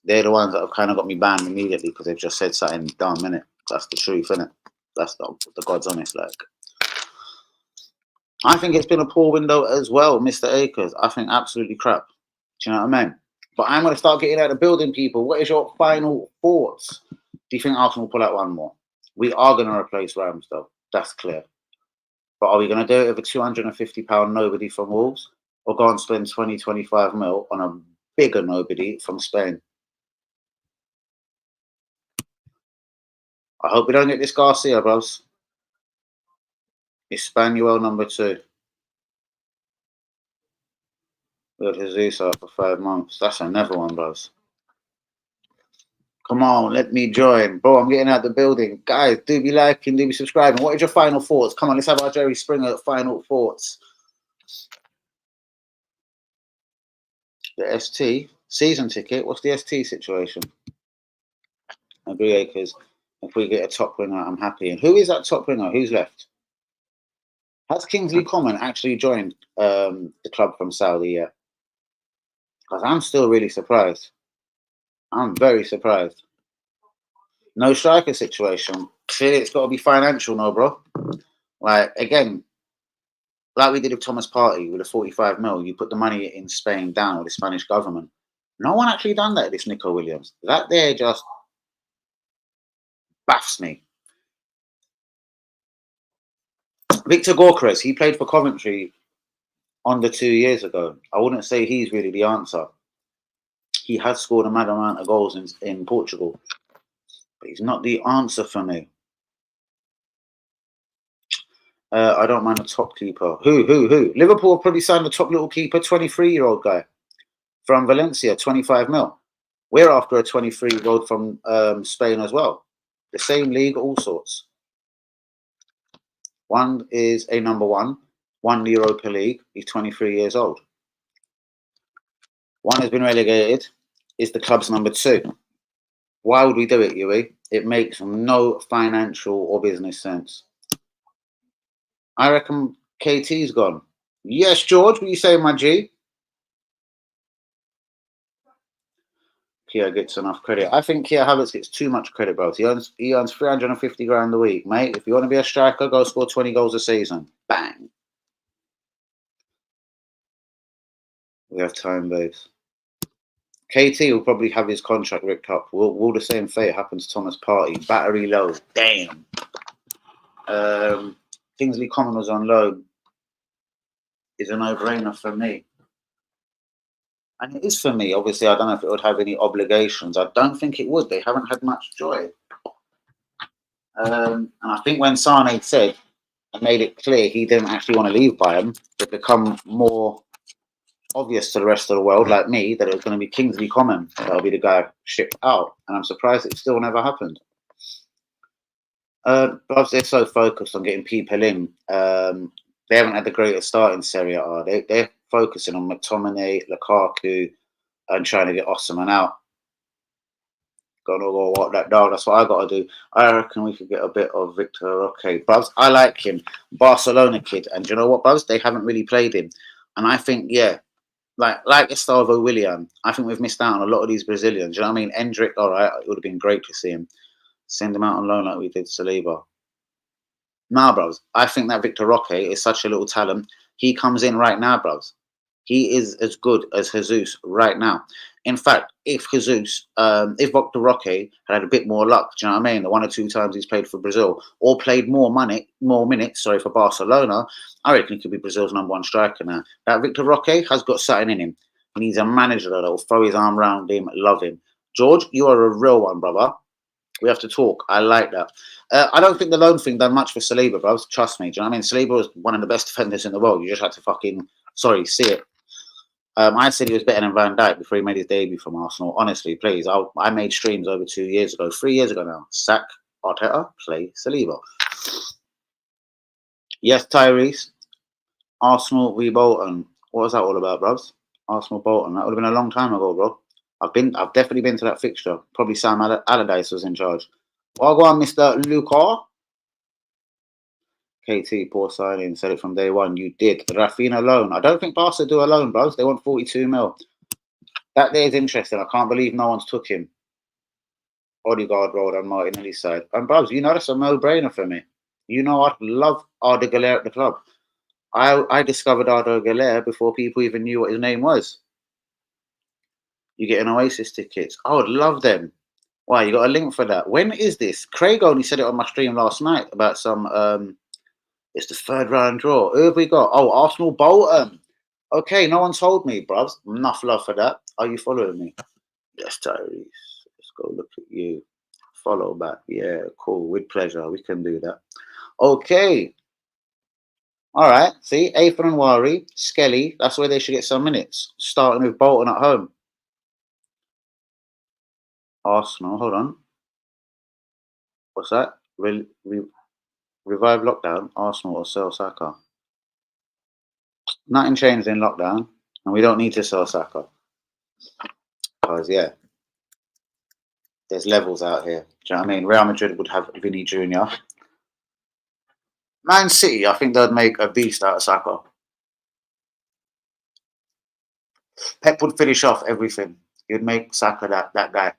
they're the ones that have kind of got me banned immediately because they've just said something dumb, innit? That's the truth, innit? That's the God's honest, like. I think it's been a poor window as well, Mr. Akers. I think absolutely crap. Do you know what I mean? But I'm going to start getting out of building, people. What is your final thoughts? Do you think Arsenal will pull out one more? We are going to replace Ramsdale. That's clear. But are we going to do it with a £250 nobody from Wolves? Or go and spend 20, 25 mil on a bigger nobody from Spain? I hope we don't get this Garcia, bros. Espanol number 2. We had Jesus out for 5 months. That's another one, bros. Come on, let me join. Bro, I'm getting out the building. Guys, do be liking, do be subscribing. What is your final thoughts? Come on, let's have our Jerry Springer final thoughts. The ST season ticket. What's the ST situation? Agree, Acres. If we get a top winger, I'm happy. And who is that top winger? Who's left? Has Kingsley Coman actually joined the club from Saudi yet? Because I'm still really surprised. I'm very surprised. No striker situation. Clearly, it's got to be financial, no, bro. Like, again, like we did with Thomas Partey with a 45 mil, you put the money in Spain down with the Spanish government. No one actually done that, this Nico Williams. That there just baffs me. Victor Gorkres, he played for Coventry under 2 years ago. I wouldn't say he's really the answer. He has scored a mad amount of goals in Portugal. But he's not the answer for me. I don't mind a top keeper. Who? Liverpool probably signed the top little keeper, 23-year-old guy from Valencia, 25 mil. We're after a 23-year-old from Spain as well. The same league, all sorts. One is a number one, won the Europa League. He's 23 years old. One has been relegated, is the club's number two. Why would we do it, Yui? It makes no financial or business sense. I reckon KT's gone. Yes, George, what are you saying, my G? Kia gets enough credit. I think Kia Havertz gets too much credit, bro. He earns 350 grand a week, mate. If you want to be a striker, go score 20 goals a season. Bang. We have time, babes. KT will probably have his contract ripped up. Will the same fate happen to Thomas Partey? Battery low. Damn. Kingsley Coman was on loan. Is a no-brainer for me. And it is for me. Obviously, I don't know if it would have any obligations. I don't think it would. They haven't had much joy. And I think when Sane said and made it clear he didn't actually want to leave Bayern, it become more obvious to the rest of the world, like me, that it was going to be Kingsley Coman that'll be the guy shipped out. And I'm surprised it still never happened. But they're so focused on getting people in. They haven't had the greatest start in Serie A. They're focusing on McTominay, Lukaku, and trying to get Osimhen out. Gotta go walk that dog. That's what I got to do. I reckon we could get a bit of Victor Roque. Bubs, I like him. Barcelona kid. And do you know what, Bubs? They haven't really played him. And I think, yeah, like Gustavo Willian, I think we've missed out on a lot of these Brazilians. You know what I mean? Endrick, all right, it would have been great to see him. Send him out on loan like we did Saliba. Nah, bros. I think that Victor Roque is such a little talent. He comes in right now, bros. He is as good as Jesus right now. In fact, if if Victor Roque had a bit more luck, do you know what I mean? The 1 or 2 times he's played for Brazil, or played more minutes, for Barcelona, I reckon he could be Brazil's #1 striker now. That Victor Roque has got something in him. He needs a manager that will throw his arm around him, love him. George, you are a real one, brother. We have to talk. I like that. I don't think the loan thing done much for Saliba, bro. Trust me. Do you know what I mean? Saliba was one of the best defenders in the world. You just had to see it. I said he was better than Van Dijk before he made his debut from Arsenal. Honestly, please. I made streams over 2 years ago, 3 years ago now. Sack Arteta, play Saliba. Yes, Tyrese. Arsenal v Bolton. What was that all about, bros? Arsenal Bolton. That would have been a long time ago, bro. I've definitely been to that fixture. Probably Sam Allardyce was in charge. Well, go on, Mr. Luca. KT, poor signing. Said it from day one. You did. Rafinha loan. I don't think Barca do a loan, bros. They want 42 mil. That there is interesting. I can't believe no one's took him. Odegaard rolled on Martinelli's side. And bros, you know that's a no-brainer for me. You know I'd love Arda Güler at the club. I discovered Arda Güler before people even knew what his name was. You get an Oasis tickets. I would love them. Why, you got a link for that? When is this? Craig only said it on my stream last night about some it's the 3rd round draw. Who have we got? Oh, Arsenal Bolton. Okay, no one told me, bruv. Enough love for that. Are you following me? Yes, Tyrese. Let's go look at you. Follow back. Yeah, cool. With pleasure. We can do that. Okay. All right. See, Athan and Wari, Skelly. That's where they should get some minutes. Starting with Bolton at home. Arsenal. Hold on. What's that? Revive lockdown. Arsenal or sell Saka. Nothing changed in lockdown, and we don't need to sell Saka. Because, yeah, there's levels out here. Do you know what I mean? Real Madrid would have Vinny Jr. Man City, I think they'd make a beast out of Saka. Pep would finish off everything. He would make Saka that guy.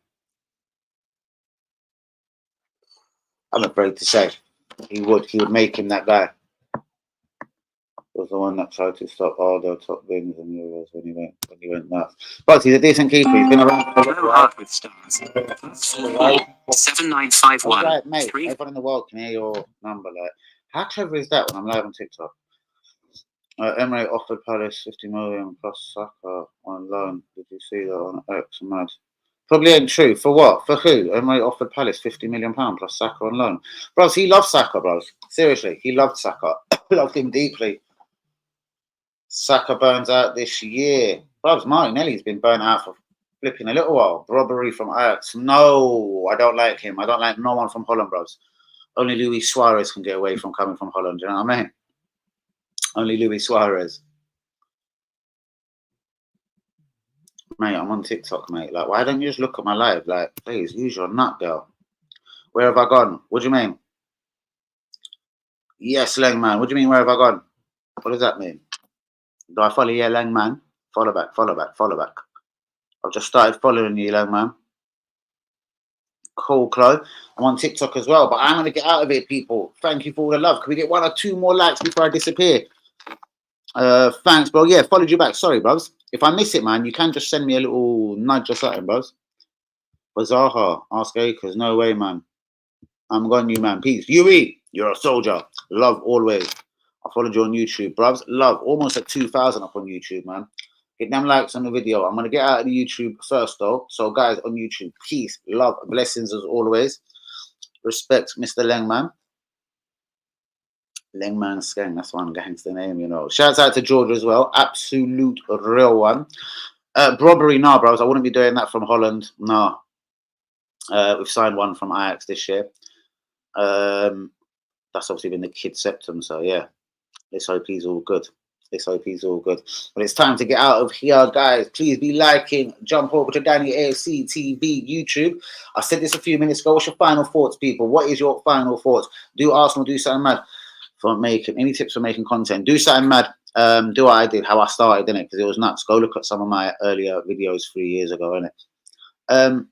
I'm afraid to say. He would make him that guy. Was the one that tried to stop all the top wins and Euros when he went nuts. But he's a decent keeper. He's been around for a Hello, Art with stars. 7951. Right, mate. Everyone in the world can hear your number. Like, how clever is that when I'm live on TikTok? Emre offered Palace 50 million plus Saka on loan. Did you see that on X? Mad. Probably ain't true. For what? For who? Emery offered Palace £50 million plus Saka on loan. Bros, he loved Saka, bros. Seriously, he loved Saka. Loved him deeply. Saka burns out this year. Bros, Martinelli's been burnt out for flipping a little while. Robbery from Ajax. No, I don't like him. I don't like no one from Holland, bros. Only Luis Suarez can get away from coming from Holland. Do you know what I mean? Only Luis Suarez. Mate, I'm on TikTok, mate. Like, why don't you just look at my live? Like, please, use your nut, girl. Where have I gone? What do you mean? Yes, Langman. What do you mean, where have I gone? What does that mean? Do I follow you, Langman? Follow back, follow back, follow back. I've just started following you, Langman. Cool, Chloe. I'm on TikTok as well, but I'm going to get out of it, people. Thank you for all the love. Can we get 1 or 2 more likes before I disappear? Thanks, bro. Yeah, followed you back. Sorry, bros. If I miss it, man, you can just send me a little nudge or something, bros. Bazaha, ask Acres. No way, man. I'm going you, man. Peace. UE, you're a soldier. Love always. I followed you on YouTube, bros. Love. Almost at 2,000 up on YouTube, man. Get them likes on the video. I'm going to get out of the YouTube first, though. So, guys, on YouTube, peace, love, blessings as always. Respect, Mr. Lengman. Lengman Skeng, that's one gangster name, you know. Shouts out to George as well. Absolute real one. Robbery, nah, bros. I wouldn't be doing that from Holland. Nah. We've signed one from Ajax this year. That's obviously been the kid septum, so yeah. SOP's all good. SOP's all good. But it's time to get out of here, guys. Please be liking. Jump over to Danny AFC TV YouTube. I said this a few minutes ago. What's your final thoughts, people? What is your final thoughts? Do Arsenal do something mad for making any tips for making content? Do something mad. Do what I did, how I started, innit? Because it was nuts. Go look at some of my earlier videos 3 years ago, innit?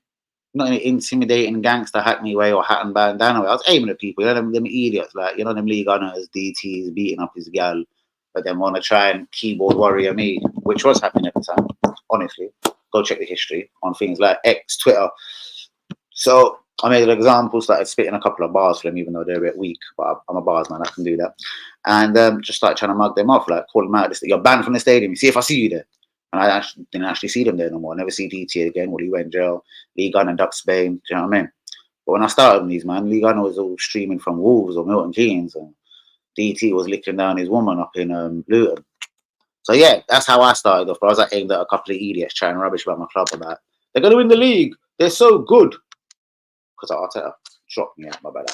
Not in an intimidating gangster hackney way or hat and bandana way. I was aiming at people, you know, them idiots, like, you know, them league gunners, DTs, beating up his gal, but then want to try and keyboard warrior me, which was happening at the time, honestly. Go check the history on things like X, Twitter. So I made an example, started spitting a couple of bars for them, even though they're a bit weak, but I'm a bars man, I can do that. And just started trying to mug them off, like, call them out, you're banned from the stadium, see if I see you there. And I didn't actually see them there no more. I never see DT again. Well, he went jail. Lee Gunner ducked Spain. Do you know what I mean? But when I started on these, man, Lee Gunner was all streaming from Wolves or Milton Keynes, and DT was licking down his woman up in Luton. So yeah, that's how I started off. But I was like, aimed at a couple of idiots trying rubbish about my club about they're going to win the league. They're so good. Because Arteta dropped me out, my brother.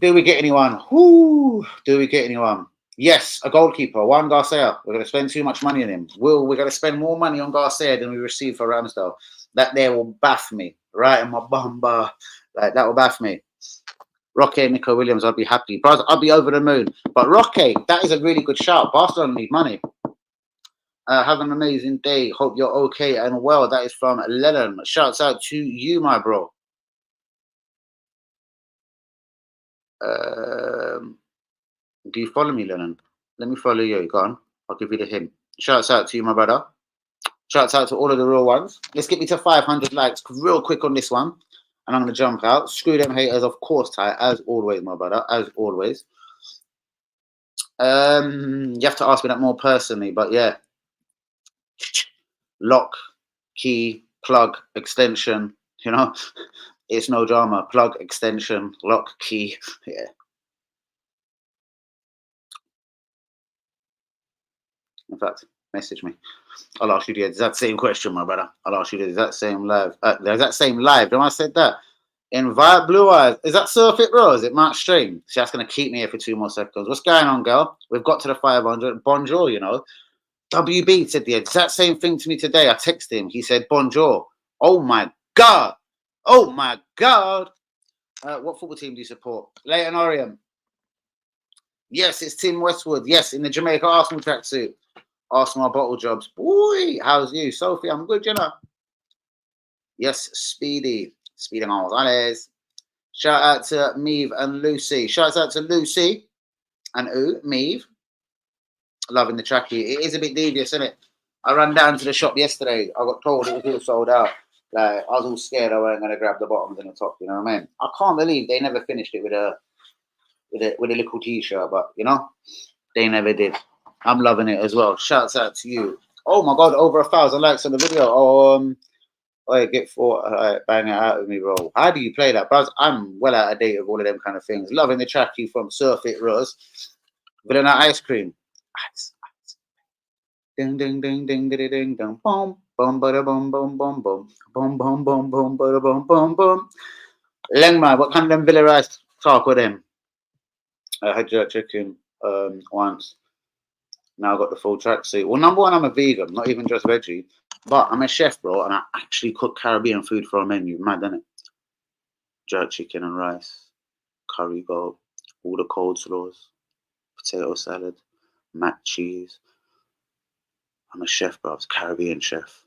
Do we get anyone? Whoo! Do we get anyone? Yes, a goalkeeper, Juan Garcia. We're going to spend too much money on him. We're going to spend more money on Garcia than we received for Ramsdale. That there will baff me, right in my bumper. Like, that will baff me. Roque, Nico Williams, I'd be happy. Bros, I'd be over the moon. But Roque, that is a really good shout. Barcelona need money. Have an amazing day. Hope you're okay and well. That is from Lennon. Shouts out to you, my bro. Do you follow me, Lennon? Let me follow you. Go on. I'll give you the hint. Shouts out to you, my brother. Shouts out to all of the real ones. Let's get me to 500 likes real quick on this one. And I'm going to jump out. Screw them haters, of course, Ty. As always, my brother. As always. You have to ask me that more personally. But yeah. Lock, key, plug, extension. You know? It's no drama. Plug, extension, lock, key. Yeah. In fact, message me. I'll ask you the exact same question, my brother. I'll ask you the exact same live. The exact same live. Don't I said that? Invite Blue Eyes. Is that Surfit Row? Is it Mark Stream? See, that's going to keep me here for 2 more seconds. What's going on, girl? We've got to the 500. Bonjour, you know. WB said the exact same thing to me today. I texted him. He said, bonjour. Oh, my God. Oh, my God. What football team do you support? Leighton Orient. Yes, it's Tim Westwood. Yes, in the Jamaica Arsenal tracksuit. Arsenal bottle jobs. Boy, how's you? Sophie, I'm good, you know. Yes, Speedy. Speedy Gonzalez. Shout out to Meave and Lucy. Shout out to Lucy and Meave. Loving the trackie. It is a bit devious, isn't it? I ran down to the shop yesterday. I got told it was all sold out. Like, I was all scared I wasn't going to grab the bottoms and the top, you know what I mean? I can't believe they never finished it with a little t-shirt, but, you know, they never did. I'm loving it as well. Shouts out to you. Oh, my God, over 1,000 likes on the video. Oh, get four, bang it out with me, bro. How do you play that, bro? I'm well out of date with all of them kind of things. Loving the trackie from Surf It Rose. Vanilla ice cream. Ice. Ding ding ding ding ding ding ding boom boom bada boom boom boom boom boom boom boom boom bada boom boom boom. Lengma, what kind of them Villa rice talk with him? I had jerk chicken once. Now I got the full tracksuit. Well, number one, I'm a vegan, not even just veggie. But I'm a chef, bro, and I actually cook Caribbean food for a menu. Mad, isn't it? Jerk chicken and rice, curry goat, all the coleslaws, potato salad, mac cheese. I'm a chef, bro. I'm a Caribbean chef.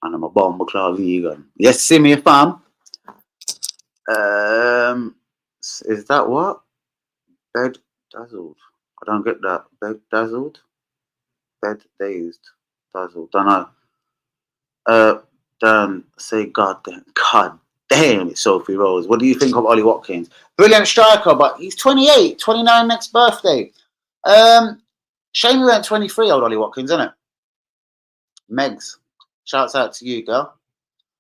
And I'm a bomber claw vegan. Yes, see me, fam. Is that what? Bed dazzled. I don't get that. Bed dazzled? Bed dazed. Dazzled. Don't know. Don't say God damn it, Sophie Rose. What do you think of Ollie Watkins? Brilliant striker, but he's 28, 29 next birthday. Shame he went 23, old Ollie Watkins, isn't it? Megs, shouts out to you, girl.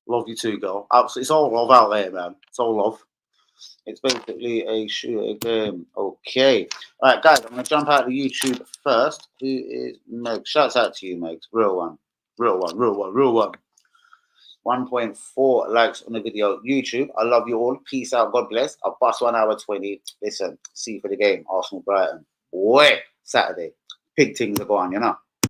Love you too, girl. Absolutely, it's all love out there, man. It's all love. It's basically a shooter game. Okay. All right, guys, I'm going to jump out of YouTube first. Who is Megs? Shouts out to you, Megs. Real one. Real one, real one, real one. 1.4 likes on the video. YouTube, I love you all. Peace out. God bless. I'll bust 1 hour 20. Listen, see you for the game. Arsenal Brighton. Wait, Saturday. Big things are going, you know.